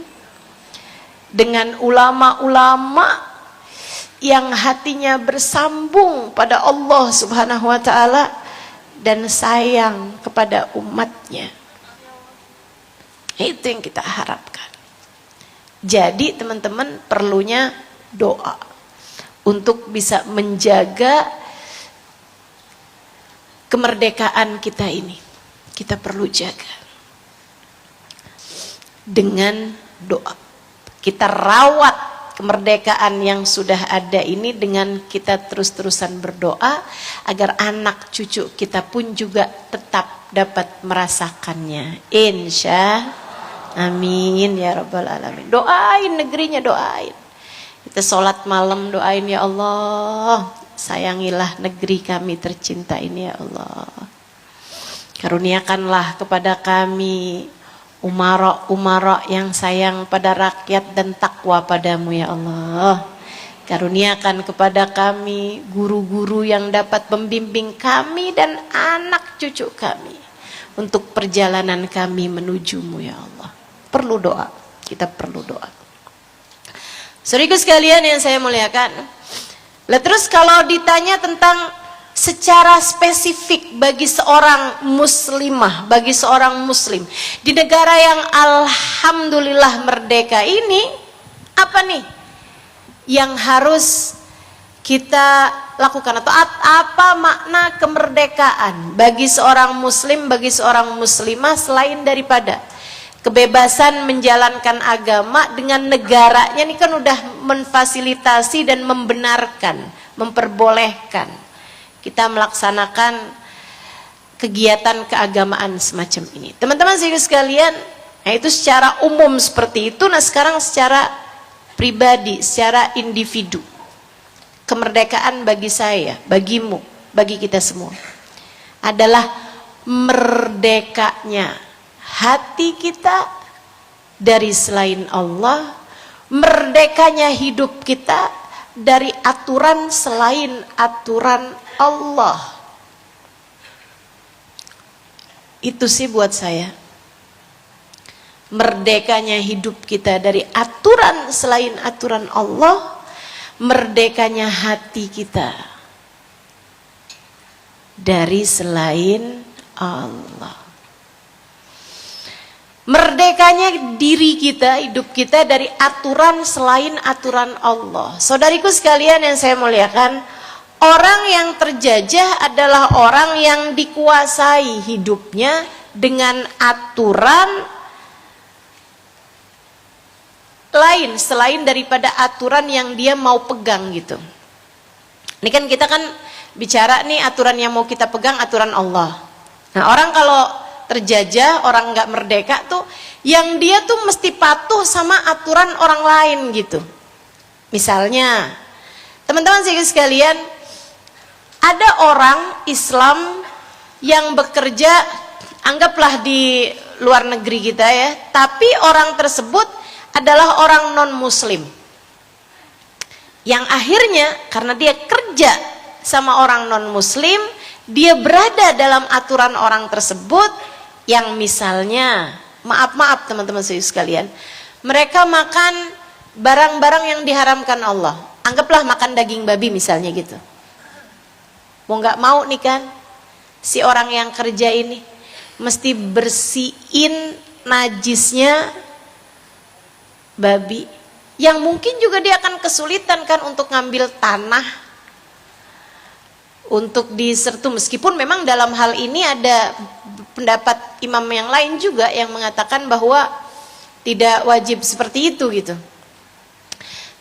dengan ulama-ulama yang hatinya bersambung pada Allah Subhanahu wa taala dan sayang kepada umatnya. Itu yang kita harapkan. Jadi teman-teman perlunya doa untuk bisa menjaga kemerdekaan kita ini. Kita perlu jaga dengan doa. Kita rawat kemerdekaan yang sudah ada ini dengan kita terus-terusan berdoa agar anak cucu kita pun juga tetap dapat merasakannya. Insya amin ya rabbal alamin. Doain negerinya, doain. Kita sholat malam doain, ya Allah sayangilah negeri kami tercinta ini ya Allah. Karuniakanlah kepada kami umara-umara yang sayang pada rakyat dan takwa padamu ya Allah. Karuniakan kepada kami guru-guru yang dapat membimbing kami dan anak cucu kami untuk perjalanan kami menujumu ya Allah. Perlu doa, kita perlu doa. Saudaraku sekalian yang saya muliakan, terus kalau ditanya tentang secara spesifik bagi seorang muslimah, bagi seorang muslim di negara yang alhamdulillah merdeka ini, apa nih yang harus kita lakukan, atau apa makna kemerdekaan bagi seorang muslim, bagi seorang muslimah selain daripada kebebasan menjalankan agama dengan negaranya ini kan udah memfasilitasi dan membenarkan, memperbolehkan kita melaksanakan kegiatan keagamaan semacam ini. Teman-teman sekalian, nah itu secara umum seperti itu. Nah sekarang secara pribadi, secara individu, kemerdekaan bagi saya, bagimu, bagi kita semua adalah merdekanya hati kita dari selain Allah, merdekanya hidup kita dari aturan selain aturan Allah. Itu sih buat saya, merdekanya hidup kita dari aturan selain aturan Allah, merdekanya hati kita dari selain Allah, merdekanya diri kita, hidup kita dari aturan selain aturan Allah. Saudariku sekalian yang saya muliakan, orang yang terjajah adalah orang yang dikuasai hidupnya dengan aturan lain selain daripada aturan yang dia mau pegang gitu. Ini kan kita kan bicara nih aturan yang mau kita pegang aturan Allah. Nah orang kalau terjajah, orang nggak merdeka tuh yang dia tuh mesti patuh sama aturan orang lain gitu. Misalnya teman-teman sekalian, ada orang Islam yang bekerja anggaplah di luar negeri kita ya, tapi orang tersebut adalah orang non-muslim yang akhirnya karena dia kerja sama orang non-muslim, dia berada dalam aturan orang tersebut yang misalnya, maaf teman-teman sekalian, mereka makan barang-barang yang diharamkan Allah. Anggaplah makan daging babi misalnya gitu. Mau nggak mau nih kan, si orang yang kerja ini mesti bersihin najisnya babi, yang mungkin juga dia akan kesulitan kan untuk ngambil tanah untuk disertu, meskipun memang dalam hal ini ada pendapat imam yang lain juga yang mengatakan bahwa tidak wajib seperti itu gitu.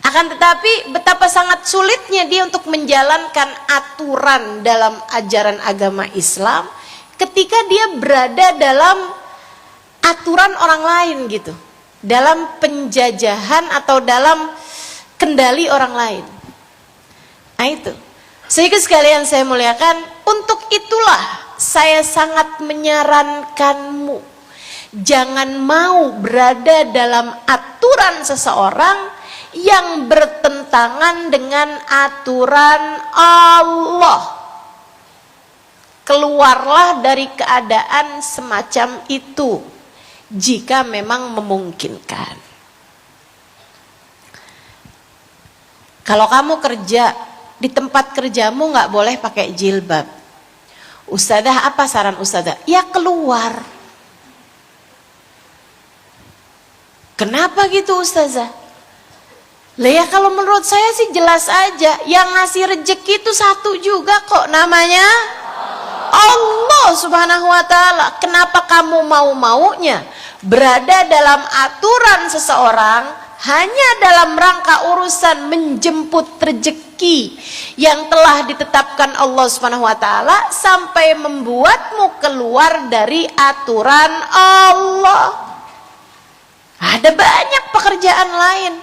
Akan tetapi betapa sangat sulitnya dia untuk menjalankan aturan dalam ajaran agama Islam ketika dia berada dalam aturan orang lain gitu, dalam penjajahan atau dalam kendali orang lain. Nah itu, sehingga sekalian saya muliakan, untuk itulah saya sangat menyarankanmu, jangan mau berada dalam aturan seseorang yang bertentangan dengan aturan Allah. Keluarlah dari keadaan semacam itu jika memang memungkinkan. Kalau kamu kerja di tempat kerjamu nggak boleh pakai jilbab, Ustazah, apa saran Ustazah? Ya keluar. Kenapa gitu Ustazah? Lah ya kalau menurut saya sih jelas aja, yang ngasih rezeki itu satu juga kok, namanya Allah Subhanahu wa ta'ala. Kenapa kamu mau-maunya berada dalam aturan seseorang hanya dalam rangka urusan menjemput rezeki yang telah ditetapkan Allah Subhanahu wa ta'ala, sampai membuatmu keluar dari aturan Allah? Ada banyak pekerjaan lain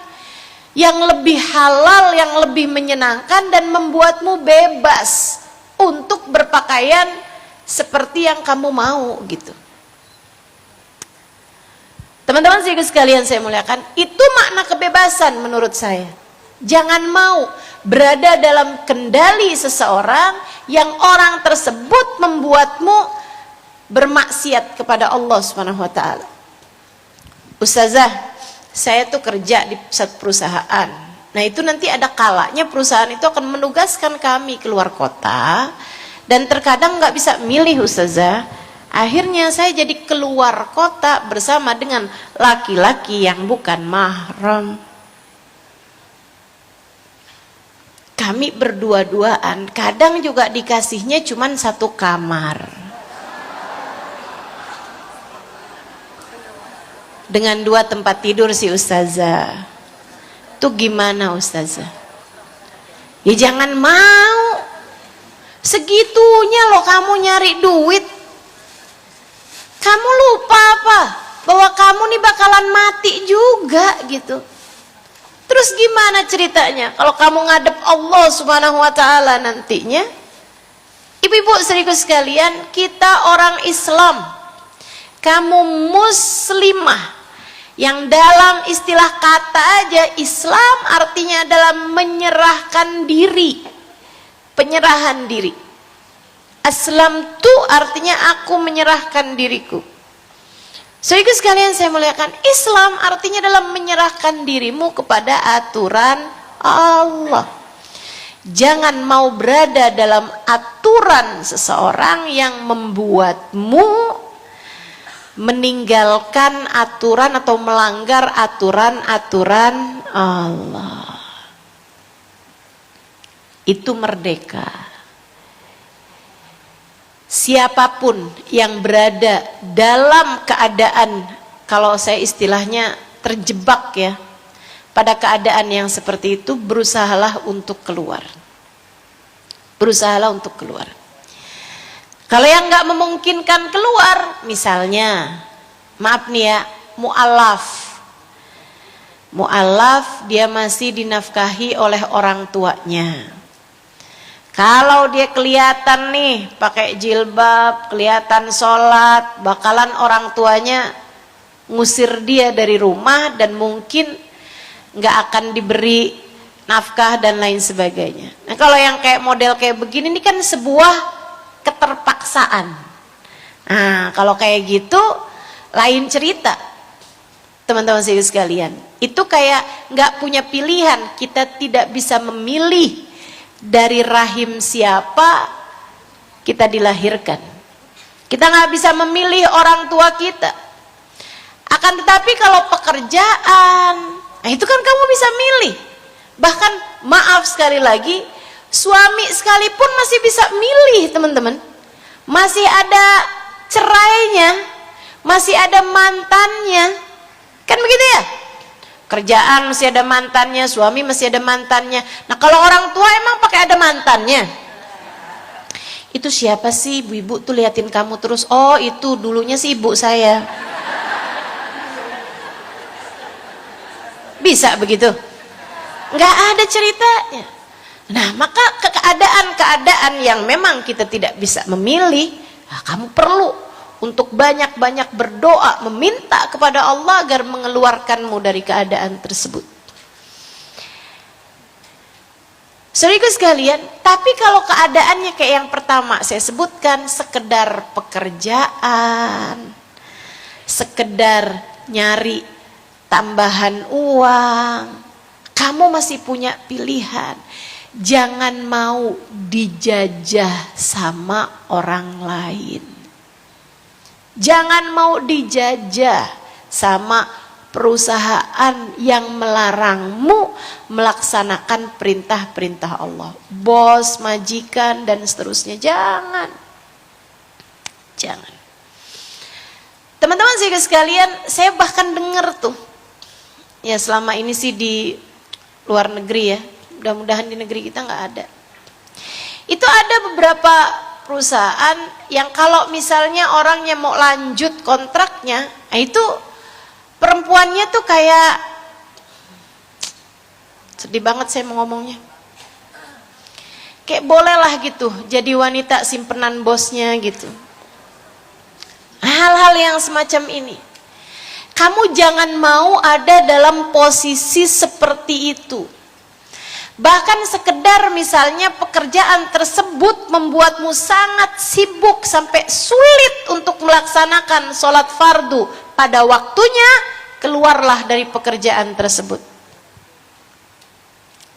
yang lebih halal, yang lebih menyenangkan dan membuatmu bebas untuk berpakaian seperti yang kamu mau gitu. Teman-teman sekalian saya muliakan, itu makna kebebasan menurut saya. Jangan mau berada dalam kendali seseorang yang orang tersebut membuatmu bermaksiat kepada Allah Subhanahu wa taala. Ustazah, saya tuh kerja di satu perusahaan. Nah itu nanti ada kalanya perusahaan itu akan menugaskan kami keluar kota, dan terkadang nggak bisa milih Ustazah. Akhirnya saya jadi keluar kota bersama dengan laki-laki yang bukan mahram. Kami berdua-duaan, kadang juga dikasihnya cuman satu kamar dengan 2 tempat tidur si Ustazah. Itu gimana Ustazah? Ya jangan mau. Segitunya loh kamu nyari duit. Kamu lupa apa? Bahwa kamu nih bakalan mati juga gitu. Terus gimana ceritanya kalau kamu ngadep Allah Subhanahu wa ta'ala nantinya? Ibu-ibu saudaraku sekalian, kita orang Islam, kamu muslimah, yang dalam istilah kata aja Islam artinya adalah menyerahkan diri, penyerahan diri. Aslam tu artinya aku menyerahkan diriku. Sehingga sekalian saya muliakan, Islam artinya dalam menyerahkan dirimu kepada aturan Allah. Jangan mau berada dalam aturan seseorang yang membuatmu meninggalkan aturan atau melanggar aturan-aturan Allah. Itu merdeka. Siapapun yang berada dalam keadaan, kalau saya istilahnya terjebak ya, pada keadaan yang seperti itu, berusahalah untuk keluar. Berusahalah untuk keluar. Kalau yang nggak memungkinkan keluar, misalnya, maaf nih ya, mu'alaf dia masih dinafkahi oleh orang tuanya. Kalau dia kelihatan nih pakai jilbab, kelihatan sholat, bakalan orang tuanya ngusir dia dari rumah, dan mungkin nggak akan diberi nafkah dan lain sebagainya. Nah kalau yang kayak model kayak begini ini kan sebuah keterpaksaan. Nah kalau kayak gitu lain cerita, teman-teman sekalian. Itu kayak nggak punya pilihan, kita tidak bisa memilih dari rahim siapa kita dilahirkan. Kita nggak bisa memilih orang tua kita. Akan tetapi kalau pekerjaan, nah itu kan kamu bisa milih. Bahkan maaf sekali lagi, suami sekalipun masih bisa milih, teman-teman. Masih ada cerainya, masih ada mantannya, kan begitu ya? Kerjaan masih ada mantannya, suami masih ada mantannya. Nah kalau orang tua emang pakai ada mantannya? Itu siapa sih ibu-ibu tuh liatin kamu terus? Oh itu dulunya sih ibu saya. Bisa begitu? Nggak ada ceritanya. Nah maka keadaan-keadaan yang memang kita tidak bisa memilih, nah, kamu perlu untuk banyak-banyak berdoa, meminta kepada Allah agar mengeluarkanmu dari keadaan tersebut. Saudaraku sekalian, tapi kalau keadaannya kayak yang pertama saya sebutkan, sekedar pekerjaan, sekedar nyari tambahan uang, kamu masih punya pilihan. Jangan mau dijajah sama orang lain. Jangan mau dijajah sama perusahaan yang melarangmu melaksanakan perintah-perintah Allah. Bos, majikan, dan seterusnya. Jangan. Jangan. Teman-teman sekalian, saya bahkan dengar tuh, ya selama ini sih di luar negeri ya, mudah-mudahan di negeri kita nggak ada. Itu ada beberapa perusahaan yang kalau misalnya orangnya mau lanjut kontraknya, nah itu perempuannya tuh kayak, sedih banget saya mau ngomongnya, kayak bolehlah gitu jadi wanita simpenan bosnya gitu. Hal-hal yang semacam ini, kamu jangan mau ada dalam posisi seperti itu. Bahkan sekedar misalnya pekerjaan tersebut membuatmu sangat sibuk sampai sulit untuk melaksanakan sholat fardu pada waktunya, keluarlah dari pekerjaan tersebut.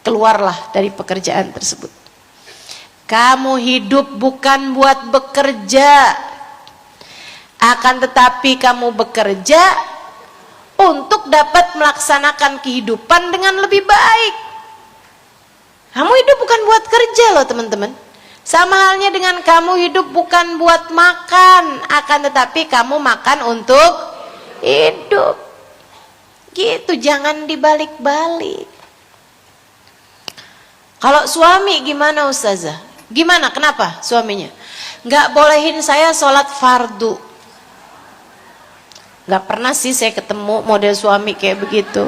Keluarlah dari pekerjaan tersebut. Kamu hidup bukan buat bekerja, akan tetapi kamu bekerja untuk dapat melaksanakan kehidupan dengan lebih baik. Kamu hidup bukan buat kerja loh teman-teman. Sama halnya dengan kamu hidup bukan buat makan, akan tetapi kamu makan untuk hidup. Gitu, jangan dibalik-balik. Kalau suami gimana Ustazah? Gimana? Kenapa suaminya? Nggak bolehin saya sholat fardu. Nggak pernah sih saya ketemu model suami kayak begitu.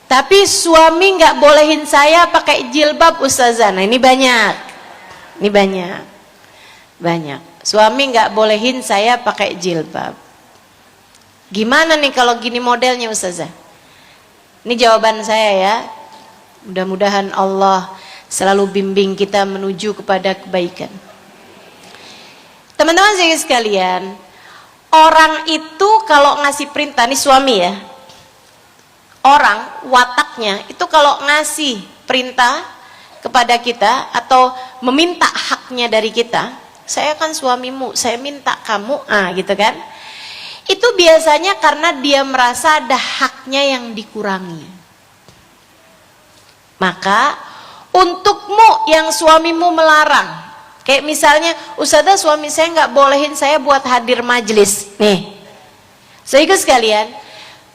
Tapi suami nggak bolehin saya pakai jilbab Ustazah. Nah ini banyak. Ini banyak. Suami nggak bolehin saya pakai jilbab. Gimana nih kalau gini modelnya Ustazah? Ini jawaban saya ya. Mudah-mudahan Allah selalu bimbing kita menuju kepada kebaikan. Teman-teman sekalian, orang itu kalau ngasih perintah, nih suami ya, orang wataknya itu kalau ngasih perintah kepada kita atau meminta haknya dari kita, saya kan suamimu, saya minta kamu, gitu kan, itu biasanya karena dia merasa ada haknya yang dikurangi. Maka untukmu yang suamimu melarang, kayak misalnya Ustazah suami saya nggak bolehin saya buat hadir majelis nih, saudara sekalian,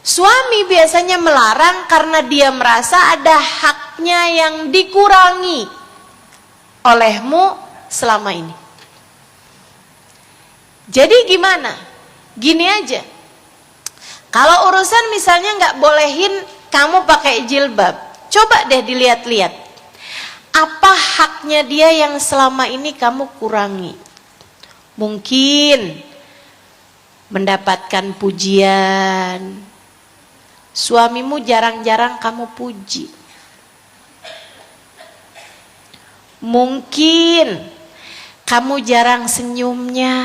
suami biasanya melarang karena dia merasa ada haknya yang dikurangi olehmu selama ini. Jadi gimana? Gini aja, kalau urusan misalnya nggak bolehin kamu pakai jilbab, coba deh dilihat-lihat apa haknya dia yang selama ini kamu kurangi. Mungkin mendapatkan pujian. Suamimu jarang-jarang kamu puji. Mungkin kamu jarang senyumnya.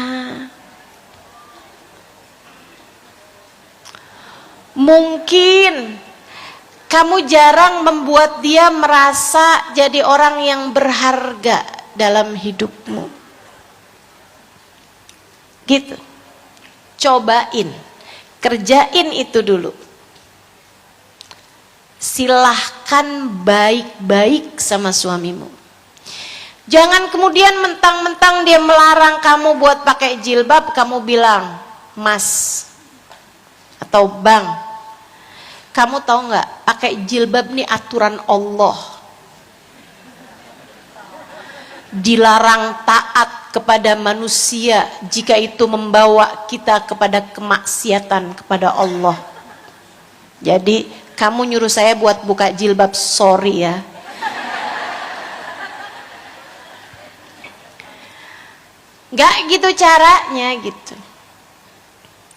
Mungkin kamu jarang membuat dia merasa jadi orang yang berharga dalam hidupmu. Gitu. Cobain, kerjain itu dulu. Silahkan baik-baik sama suamimu. Jangan kemudian mentang-mentang dia melarang kamu buat pakai jilbab, kamu bilang, Mas atau Bang, kamu tahu nggak, pakai jilbab ini aturan Allah. Dilarang taat kepada manusia jika itu membawa kita kepada kemaksiatan kepada Allah. Jadi kamu nyuruh saya buat buka jilbab, sorry ya. Nggak gitu caranya gitu.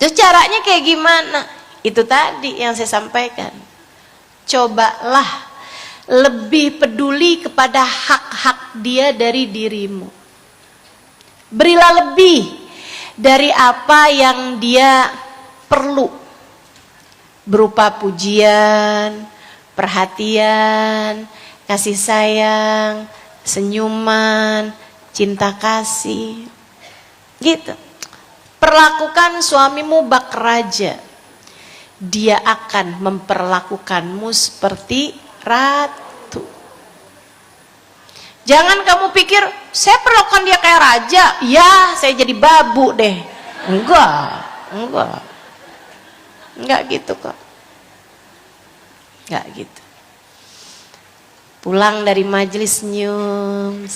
Terus caranya kayak gimana? Itu tadi yang saya sampaikan. Cobalah lebih peduli kepada hak-hak dia dari dirimu. Berilah lebih dari apa yang dia perlu, berupa pujian, perhatian, kasih sayang, senyuman, cinta kasih. Gitu. Perlakukan suamimu bak raja. Dia akan memperlakukanmu seperti ratu. Jangan kamu pikir saya perlakukan dia kayak raja, ya saya jadi babu deh. Enggak gitu kok. Enggak gitu. Pulang dari majelis senyum.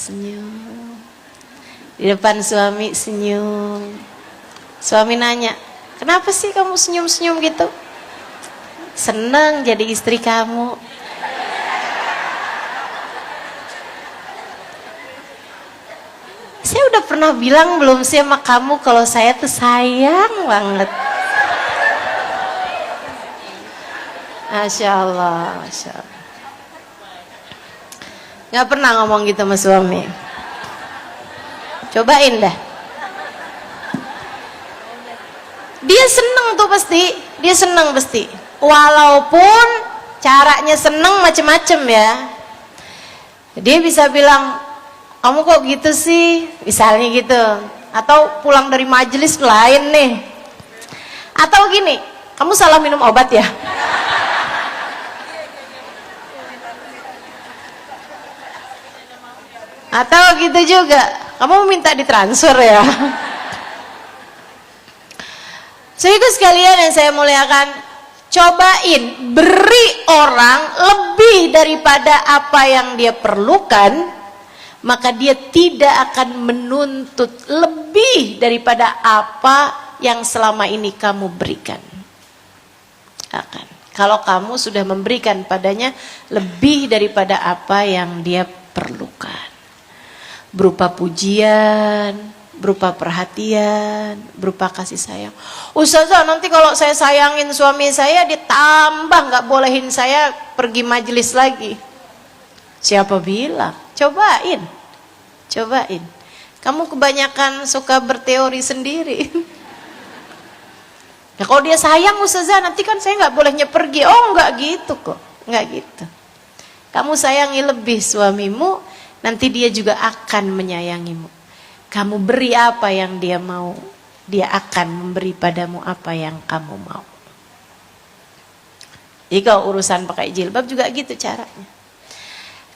Di depan suami senyum. Suami nanya, kenapa sih kamu senyum-senyum gitu? Seneng jadi istri kamu. Saya udah pernah bilang belum sih sama kamu kalau saya tuh sayang banget. Masya Allah, Masya Allah. Gak pernah ngomong gitu sama suami. Cobain dah. Dia seneng tuh pasti. Dia seneng pasti. Walaupun caranya seneng macem-macem ya. Dia bisa bilang, kamu kok gitu sih? Misalnya gitu. Atau pulang dari majelis lain nih. Atau gini, kamu salah minum obat ya? Atau gitu juga, kamu minta ditransfer ya? Saudara sekalian yang saya muliakan, cobain beri orang lebih daripada apa yang dia perlukan, maka dia tidak akan menuntut lebih daripada apa yang selama ini kamu berikan. Akan. Kalau kamu sudah memberikan padanya lebih daripada apa yang dia perlukan, berupa pujian, berupa perhatian, berupa kasih sayang. Ustazah, nanti kalau saya sayangin suami saya ditambah nggak bolehin saya pergi majelis lagi. Siapa bilang? Cobain. Kamu kebanyakan suka berteori sendiri. Ya kalau dia sayang Ustazah, nanti kan saya nggak bolehnya pergi. Oh nggak gitu kok, nggak gitu. Kamu sayangi lebih suamimu, nanti dia juga akan menyayangimu. Kamu beri apa yang dia mau, dia akan memberi padamu apa yang kamu mau. Jadi kalau urusan pakai jilbab juga gitu caranya.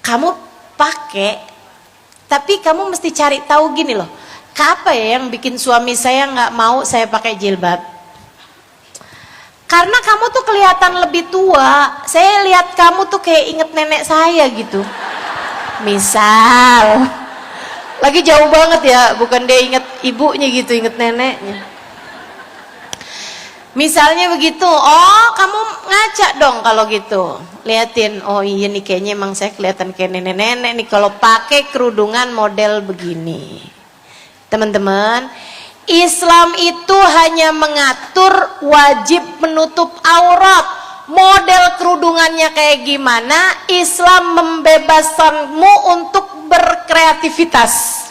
Kamu pakai, tapi kamu mesti cari tahu gini loh, apa ya yang bikin suami saya nggak mau saya pakai jilbab? Karena kamu tuh kelihatan lebih tua. Saya lihat kamu tuh kayak inget nenek saya gitu. Misal, lagi jauh banget ya, bukan dia inget ibunya gitu, inget neneknya. Misalnya begitu, oh kamu ngaca dong kalau gitu. Liatin, oh iya nih kayaknya emang saya kelihatan kayak nenek-nenek nih kalau pakai kerudungan model begini. Teman-teman, Islam itu hanya mengatur wajib menutup aurat. Model kerudungannya kayak gimana, Islam membebaskanmu untuk berkreativitas.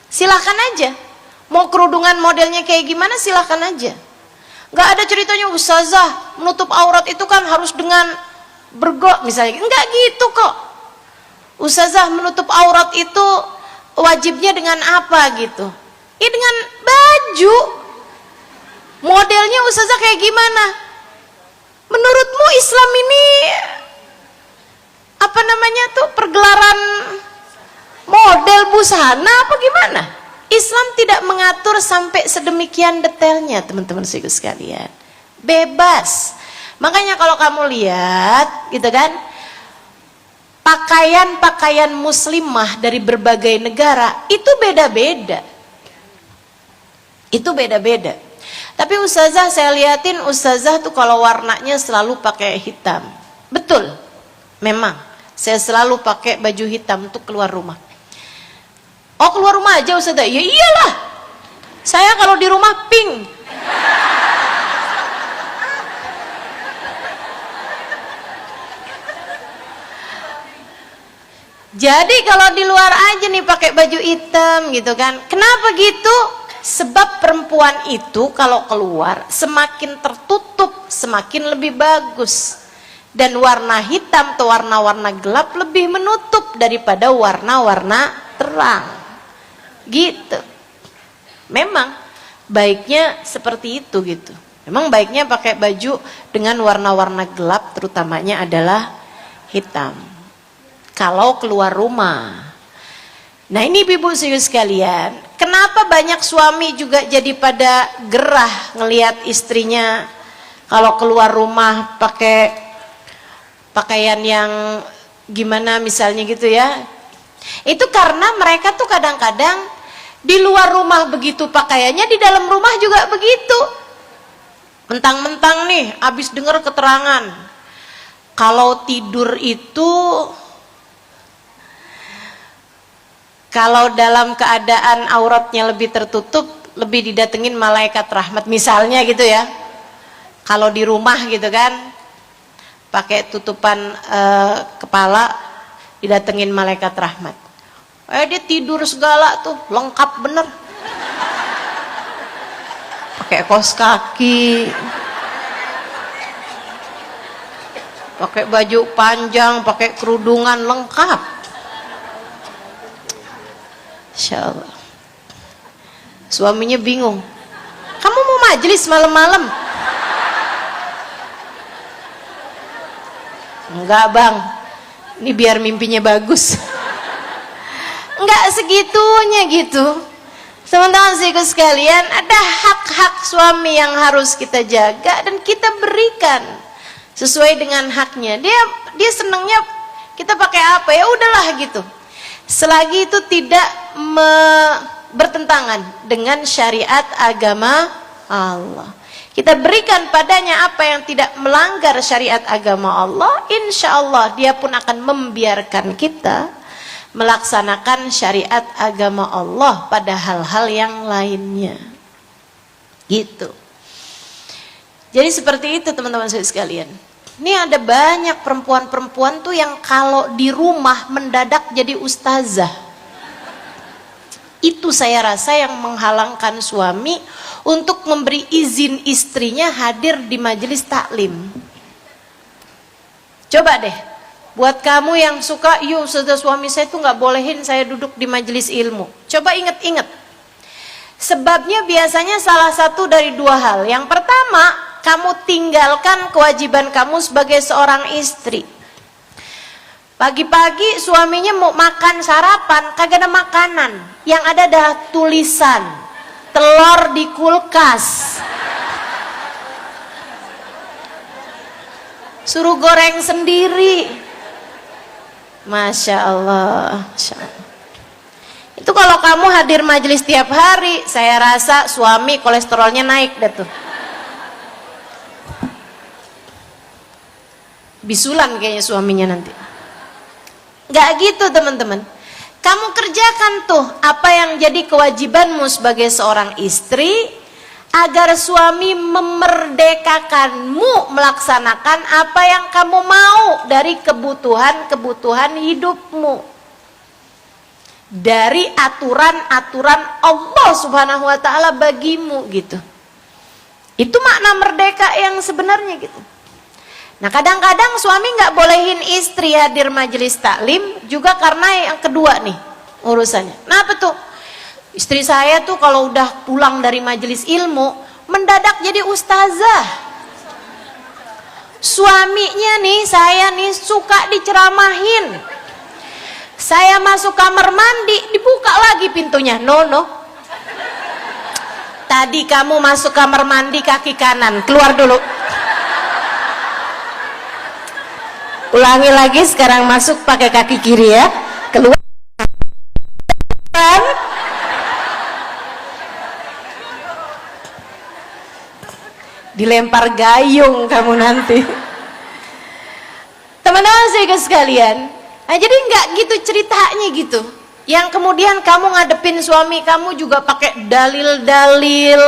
Silahkan aja. Mau kerudungan modelnya kayak gimana, silahkan aja. Gak ada ceritanya ustazah menutup aurat itu kan harus dengan bergok misalnya. Enggak gitu kok. Ustazah menutup aurat itu wajibnya dengan apa gitu? Ya dengan baju. Modelnya ustazah kayak gimana? Menurutmu Islam ini apa namanya tuh, pergelaran model busana apa gimana? Islam tidak mengatur sampai sedemikian detailnya, teman-teman sekalian. Bebas. Makanya kalau kamu lihat gitu kan, pakaian-pakaian muslimah dari berbagai negara itu beda-beda. Itu beda-beda. Tapi ustazah, saya liatin ustazah tuh kalau warnanya selalu pakai hitam. Betul, memang saya selalu pakai baju hitam untuk keluar rumah. Oh, keluar rumah aja ustazah? Ya iyalah, saya kalau di rumah pink. Jadi kalau di luar aja nih pakai baju hitam gitu kan. Kenapa gitu? Sebab perempuan itu kalau keluar semakin tertutup, semakin lebih bagus. Dan warna hitam atau warna-warna gelap lebih menutup daripada warna-warna terang. Gitu. Memang baiknya seperti itu gitu. Memang baiknya pakai baju dengan warna-warna gelap, terutamanya adalah hitam. Kalau keluar rumah. Nah ini ibu-ibu sekalian, kenapa banyak suami juga jadi pada gerah ngelihat istrinya kalau keluar rumah pakai pakaian yang gimana misalnya gitu ya. Itu karena mereka tuh kadang-kadang di luar rumah begitu pakaiannya, di dalam rumah juga begitu. Mentang-mentang nih abis dengar keterangan kalau tidur itu, kalau dalam keadaan auratnya lebih tertutup, lebih didatengin malaikat rahmat misalnya gitu ya. Kalau di rumah gitu kan, pakai tutupan kepala, didatengin malaikat rahmat. Dia tidur segala tuh, lengkap bener. Pakai kaos kaki, pakai baju panjang, pakai kerudungan, lengkap. Insya Allah. Suaminya bingung, kamu mau majelis malam-malam? Enggak bang, ini biar mimpinya bagus. Enggak segitunya gitu. Sementara sekalian, ada hak-hak suami yang harus kita jaga dan kita berikan sesuai dengan haknya. Dia senangnya kita pakai apa, ya udahlah gitu. Selagi itu tidak bertentangan dengan syariat agama Allah, kita berikan padanya apa yang tidak melanggar syariat agama Allah, insya Allah dia pun akan membiarkan kita melaksanakan syariat agama Allah pada hal-hal yang lainnya gitu. Jadi seperti itu teman-teman sekalian. Ini ada banyak perempuan-perempuan tuh yang kalau di rumah mendadak jadi ustazah. Itu saya rasa yang menghalangkan suami untuk memberi izin istrinya hadir di majelis taklim. Coba deh, buat kamu yang suka, yuk sudah suami saya tuh nggak bolehin saya duduk di majelis ilmu. Coba inget-inget. Sebabnya biasanya salah satu dari dua hal. Yang pertama, kamu tinggalkan kewajiban kamu sebagai seorang istri. Pagi-pagi suaminya mau makan sarapan, kagak ada makanan. Yang ada adalah tulisan, telur di kulkas. Suruh goreng sendiri. Masya Allah, Masya Allah. Itu kalau kamu hadir majelis tiap hari, saya rasa suami kolesterolnya naik dah tuh. Bisulan kayaknya suaminya nanti. Nggak gitu teman-teman. Kamu kerjakan tuh apa yang jadi kewajibanmu sebagai seorang istri, agar suami memerdekakanmu melaksanakan apa yang kamu mau dari kebutuhan-kebutuhan hidupmu, dari aturan-aturan Allah Subhanahu wa Ta'ala bagimu gitu. Itu makna merdeka yang sebenarnya gitu. Nah, kadang-kadang suami nggak bolehin istri hadir majelis taklim juga karena yang kedua nih urusannya. Nah, apa tuh? Istri saya tuh kalau udah pulang dari majelis ilmu mendadak jadi ustazah. Suaminya nih, saya nih suka diceramahin. Saya masuk kamar mandi, dibuka lagi pintunya. No. Tadi kamu masuk kamar mandi kaki kanan, keluar dulu. Ulangi lagi, sekarang masuk pakai kaki kiri ya. Keluar. Dilempar gayung kamu nanti. Teman-teman saya sekalian, nah jadi nggak gitu ceritanya gitu. Yang kemudian kamu ngadepin suami kamu juga pakai dalil-dalil,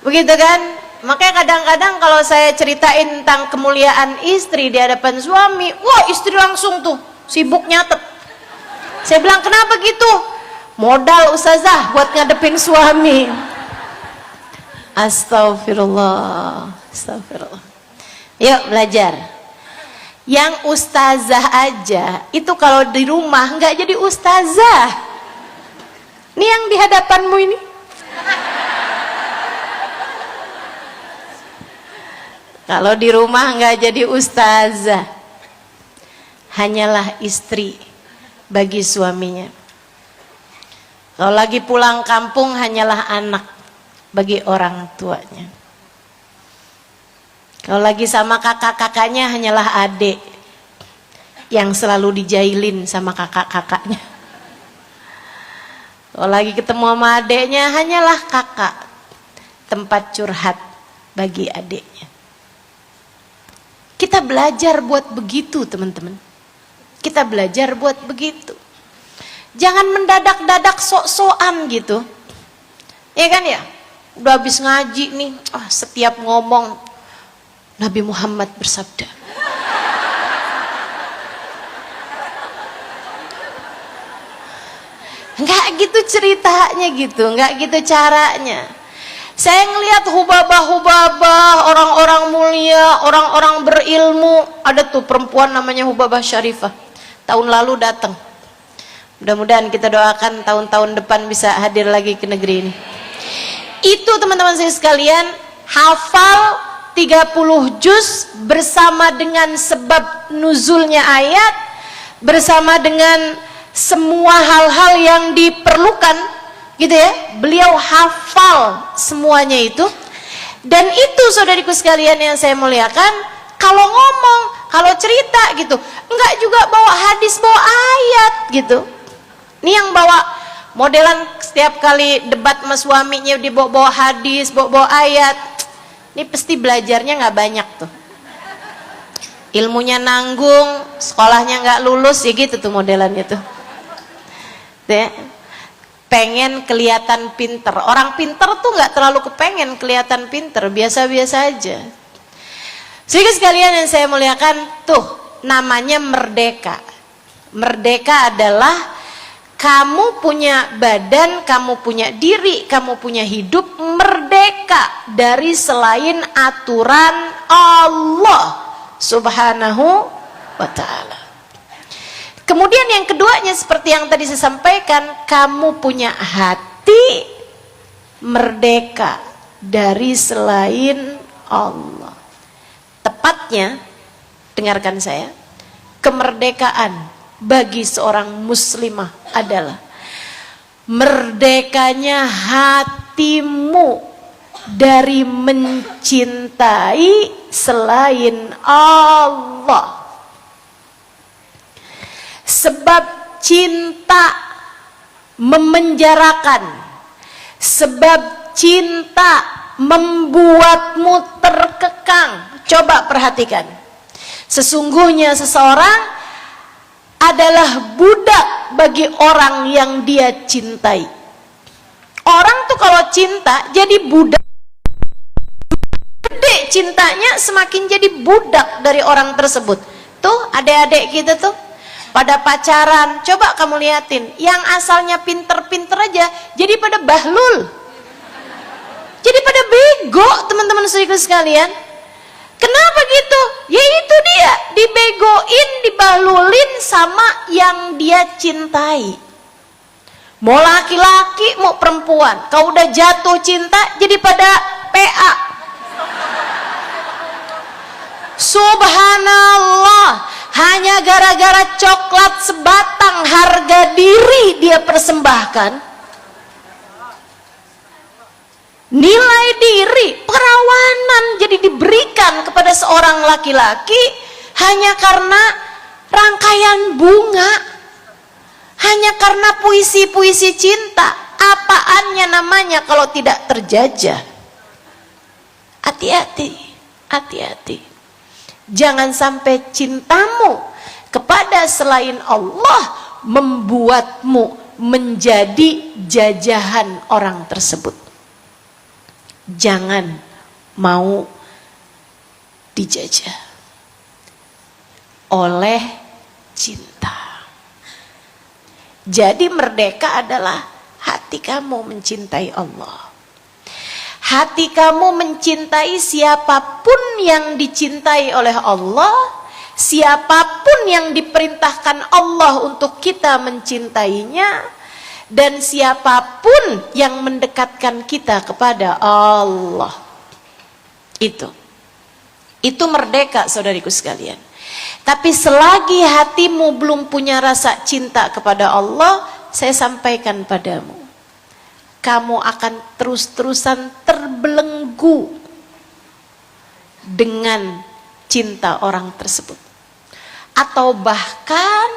begitu kan? Makanya kadang-kadang kalau saya ceritain tentang kemuliaan istri di hadapan suami, wah istri langsung tuh sibuk nyatet. Saya bilang, kenapa gitu? Modal ustazah buat ngadepin suami. Astagfirullah, astagfirullah. Yuk belajar. Yang ustazah aja itu kalau di rumah nggak jadi ustazah. Ini yang di hadapanmu ini. Kalau di rumah nggak jadi ustazah, hanyalah istri bagi suaminya. Kalau lagi pulang kampung hanyalah anak bagi orang tuanya. Kalau lagi sama kakak-kakaknya hanyalah adik yang selalu dijailin sama kakak-kakaknya. Kalau lagi ketemu sama adiknya hanyalah kakak, tempat curhat bagi adiknya. Kita belajar buat begitu teman-teman. Kita belajar buat begitu. Jangan mendadak-dadak sok-sokan gitu. Ya kan ya? Udah habis ngaji nih, setiap ngomong Nabi Muhammad bersabda. Enggak gitu ceritanya gitu, enggak gitu caranya. Saya ngelihat hubabah-hubabah, orang-orang mulia, orang-orang berilmu. Ada tuh perempuan namanya Hubabah Syarifah. Tahun lalu datang. Mudah-mudahan kita doakan tahun-tahun depan bisa hadir lagi ke negeri ini. Itu teman-teman saya sekalian, hafal 30 juz bersama dengan sebab nuzulnya ayat, bersama dengan semua hal-hal yang diperlukan gitu ya, beliau hafal semuanya itu. Dan itu saudariku sekalian yang saya muliakan, kalau ngomong, kalau cerita gitu, enggak juga bawa hadis, bawa ayat gitu. Ini yang bawa modelan setiap kali debat sama suaminya dibawa-bawa hadis, bawa-bawa ayat. Ini pasti belajarnya nggak banyak tuh. Ilmunya nanggung, sekolahnya nggak lulus, ya gitu tuh modelannya tuh. Ya. Pengen kelihatan pinter. Orang pinter tuh nggak terlalu kepengen kelihatan pinter, biasa-biasa aja. Sehingga sekalian yang saya muliakan, tuh namanya merdeka. Merdeka adalah kamu punya badan, kamu punya diri, kamu punya hidup merdeka dari selain aturan Allah Subhanahu wa Ta'ala. Kemudian yang keduanya seperti yang tadi saya sampaikan, kamu punya hati merdeka dari selain Allah. Tepatnya, dengarkan saya, kemerdekaan bagi seorang muslimah adalah merdekanya hatimu dari mencintai selain Allah. Sebab cinta memenjarakan, sebab cinta membuatmu terkekang. Coba perhatikan, sesungguhnya seseorang adalah budak bagi orang yang dia cintai. Orang tuh kalau cinta jadi budak. Gede cintanya semakin jadi budak dari orang tersebut. Tuh adik-adik kita tuh pada pacaran, coba kamu liatin, yang asalnya pinter-pinter aja jadi pada bahlul, jadi pada bego, teman-teman saudara sekalian. Kenapa gitu? Ya itu dia, dibegoin, dibahlulin sama yang dia cintai. Mau laki-laki, mau perempuan, kau udah jatuh cinta jadi pada PA. Subhanallah, hanya gara-gara coklat sebatang harga diri dia persembahkan, nilai diri, perawanan jadi diberikan kepada seorang laki-laki hanya karena rangkaian bunga, hanya karena puisi-puisi cinta. Apaannya namanya kalau tidak terjajah? Hati-hati, hati-hati. Jangan sampai cintamu kepada selain Allah membuatmu menjadi jajahan orang tersebut. Jangan mau dijajah oleh cinta. Jadi merdeka adalah hati kamu mencintai Allah. Hati kamu mencintai siapapun yang dicintai oleh Allah, siapapun yang diperintahkan Allah untuk kita mencintainya, dan siapapun yang mendekatkan kita kepada Allah. Itu merdeka, saudariku sekalian. Tapi selagi hatimu belum punya rasa cinta kepada Allah, saya sampaikan padamu, kamu akan terus-terusan terbelenggu dengan cinta orang tersebut. Atau bahkan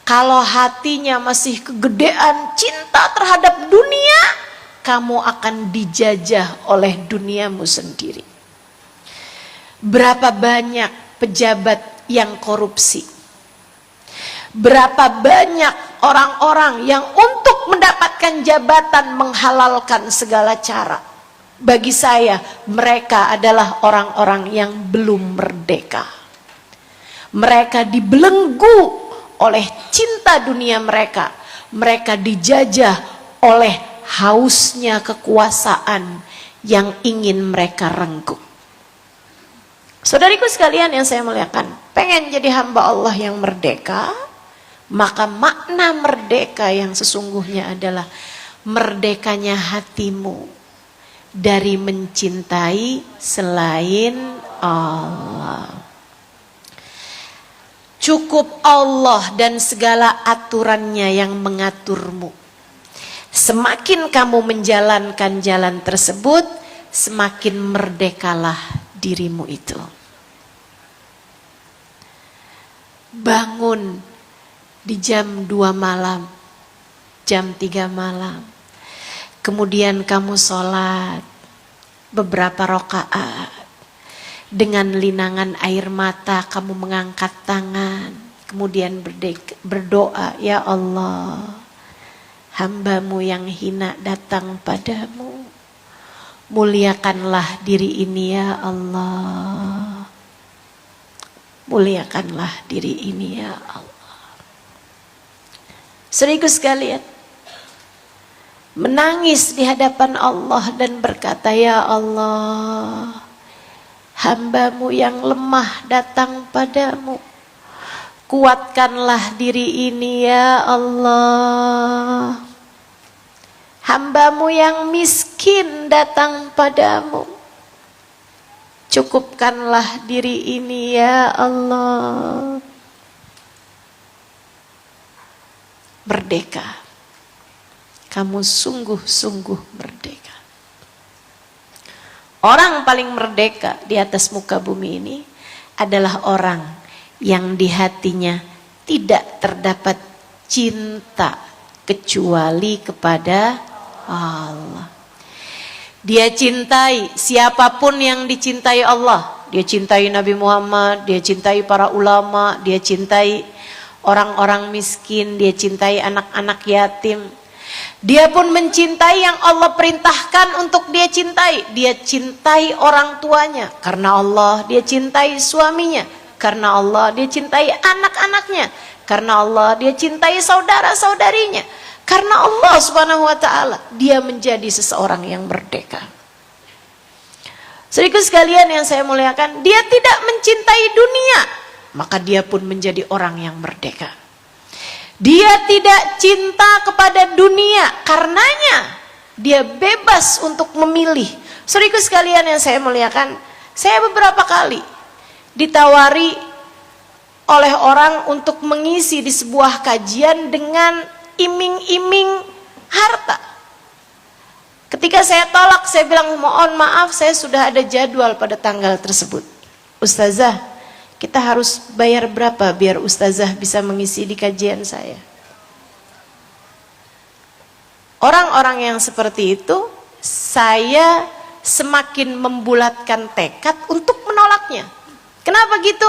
kalau hatinya masih kegedean cinta terhadap dunia, kamu akan dijajah oleh duniamu sendiri. Berapa banyak pejabat yang korupsi? Berapa banyak orang-orang yang untuk mendapatkan jabatan menghalalkan segala cara? Bagi saya, mereka adalah orang-orang yang belum merdeka. Mereka dibelenggu oleh cinta dunia mereka. Mereka dijajah oleh hausnya kekuasaan yang ingin mereka rengkuh. Saudariku sekalian yang saya muliakan, pengen jadi hamba Allah yang merdeka? Maka makna merdeka yang sesungguhnya adalah merdekanya hatimu dari mencintai selain Allah. Cukup Allah dan segala aturannya yang mengaturmu. Semakin kamu menjalankan jalan tersebut, semakin merdekalah dirimu itu. Bangun di jam 2 malam, jam 3 malam. Kemudian kamu sholat beberapa rakaat. Dengan linangan air mata kamu mengangkat tangan. Kemudian berdoa, ya Allah, hambamu yang hina datang padamu. Muliakanlah diri ini ya Allah. Muliakanlah diri ini ya Allah. Saudaraku sekalian, menangis di hadapan Allah dan berkata, ya Allah, hambamu yang lemah datang padamu. Kuatkanlah diri ini ya Allah. Hambamu yang miskin datang padamu. Cukupkanlah diri ini ya Allah. Merdeka. Kamu sungguh-sungguh merdeka. Orang paling merdeka di atas muka bumi ini adalah orang yang di hatinya tidak terdapat cinta kecuali kepada Allah. Dia cintai siapapun yang dicintai Allah. Dia cintai Nabi Muhammad, dia cintai para ulama, dia cintai orang-orang miskin, dia cintai anak-anak yatim. Dia pun mencintai yang Allah perintahkan untuk dia cintai. Dia cintai orang tuanya karena Allah, dia cintai suaminya karena Allah, dia cintai anak-anaknya karena Allah, dia cintai saudara-saudarinya karena Allah Subhanahu wa taala. Dia menjadi seseorang yang merdeka. Saudaraku sekalian yang saya muliakan, dia tidak mencintai dunia, maka dia pun menjadi orang yang merdeka. Dia tidak cinta kepada dunia, karenanya dia bebas untuk memilih. Saudaraku sekalian yang saya muliakan, saya beberapa kali ditawari oleh orang untuk mengisi di sebuah kajian dengan iming-iming harta. Ketika saya tolak, saya bilang mohon maaf, saya sudah ada jadwal pada tanggal tersebut. Ustazah, kita harus bayar berapa biar ustazah bisa mengisi di kajian saya? Orang-orang yang seperti itu, saya semakin membulatkan tekad untuk menolaknya. Kenapa gitu?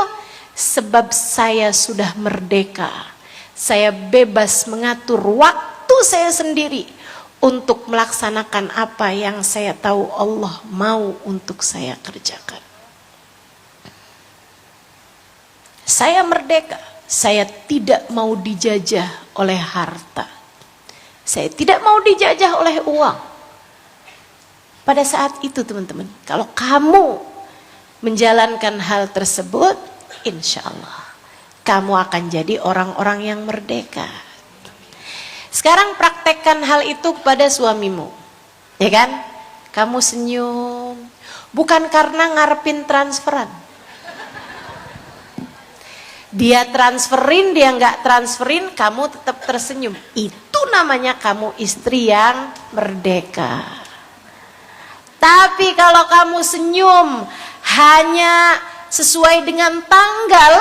Sebab saya sudah merdeka. Saya bebas mengatur waktu saya sendiri untuk melaksanakan apa yang saya tahu Allah mau untuk saya kerjakan. Saya merdeka. Saya tidak mau dijajah oleh harta. Saya tidak mau dijajah oleh uang. Pada saat itu teman-teman, kalau kamu menjalankan hal tersebut, insya Allah kamu akan jadi orang-orang yang merdeka. Sekarang praktekkan hal itu kepada suamimu, ya kan? Kamu senyum, bukan karena ngarepin transferan. Dia transferin, dia nggak transferin, kamu tetap tersenyum. Itu namanya kamu istri yang merdeka. Tapi kalau kamu senyum hanya sesuai dengan tanggal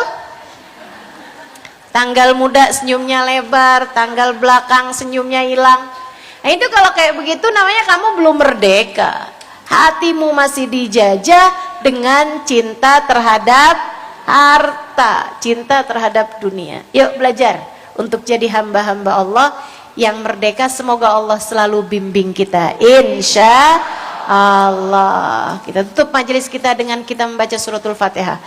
muda senyumnya lebar, tanggal belakang senyumnya hilang. Nah itu kalau kayak begitu namanya kamu belum merdeka. Hatimu masih dijajah dengan cinta terhadap harta, cinta terhadap dunia. Yuk belajar untuk jadi hamba-hamba Allah yang merdeka. Semoga Allah selalu bimbing kita, insya Allah. Kita tutup majelis kita dengan kita membaca suratul Fatihah.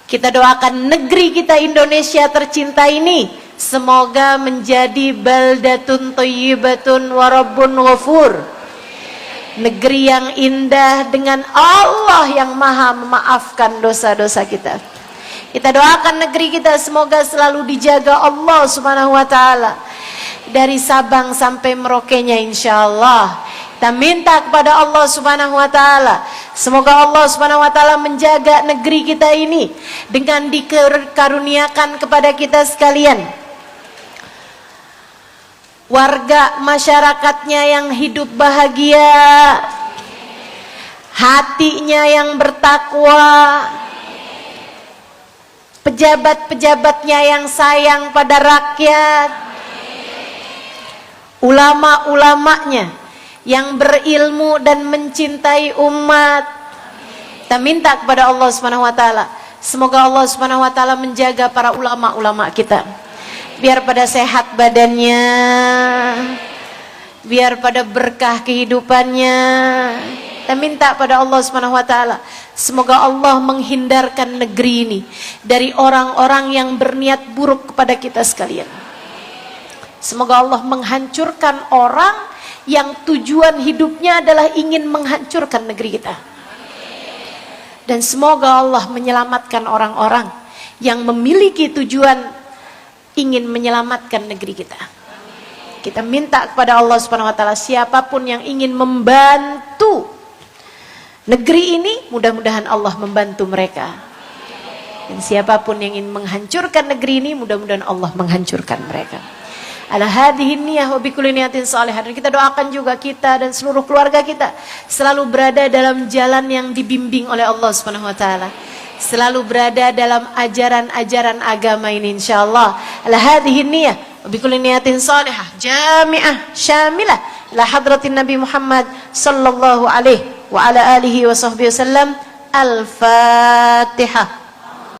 Kita doakan negeri kita Indonesia tercinta ini semoga menjadi baldatun thayyibatun wa rabbun ghafur. Negeri yang indah dengan Allah yang maha memaafkan dosa-dosa kita. Kita doakan negeri kita semoga selalu dijaga Allah Subhanahu wa taala dari Sabang sampai Merauke-nya insyaallah. Kita minta kepada Allah Subhanahu wa taala, semoga Allah Subhanahu wa taala menjaga negeri kita ini dengan dikaruniakan kepada kita sekalian warga masyarakatnya yang hidup bahagia, hatinya yang bertakwa, pejabat-pejabatnya yang sayang pada rakyat, ulama-ulamanya yang berilmu dan mencintai umat. Kita minta kepada Allah Subhanahu wa taala, semoga Allah Subhanahu wa taala menjaga para ulama-ulama kita. Biar pada sehat badannya, biar pada berkah kehidupannya. Kita minta pada Allah Subhanahu wa taala, semoga Allah menghindarkan negeri ini dari orang-orang yang berniat buruk kepada kita sekalian. Semoga Allah menghancurkan orang yang tujuan hidupnya adalah ingin menghancurkan negeri kita. Dan semoga Allah menyelamatkan orang-orang yang memiliki tujuan ingin menyelamatkan negeri kita. Kita minta kepada Allah Subhanahu wa taala, siapapun yang ingin membantu negeri ini, mudah-mudahan Allah membantu mereka. Dan siapapun yang ingin menghancurkan negeri ini, mudah-mudahan Allah menghancurkan mereka. Ala hadhihi niyah wa bikulli niyatin salihah. Dan kita doakan juga kita dan seluruh keluarga kita selalu berada dalam jalan yang dibimbing oleh Allah Subhanahu wa taala. Selalu berada dalam ajaran-ajaran agama ini insyaallah. Ala hadhihi niyah wa bikulli niyatin salihah jami'ah syamilah ila hadratin Nabi Muhammad sallallahu alaihi wa ala alihi wa sahbihi wasallam. Al-Fatihah.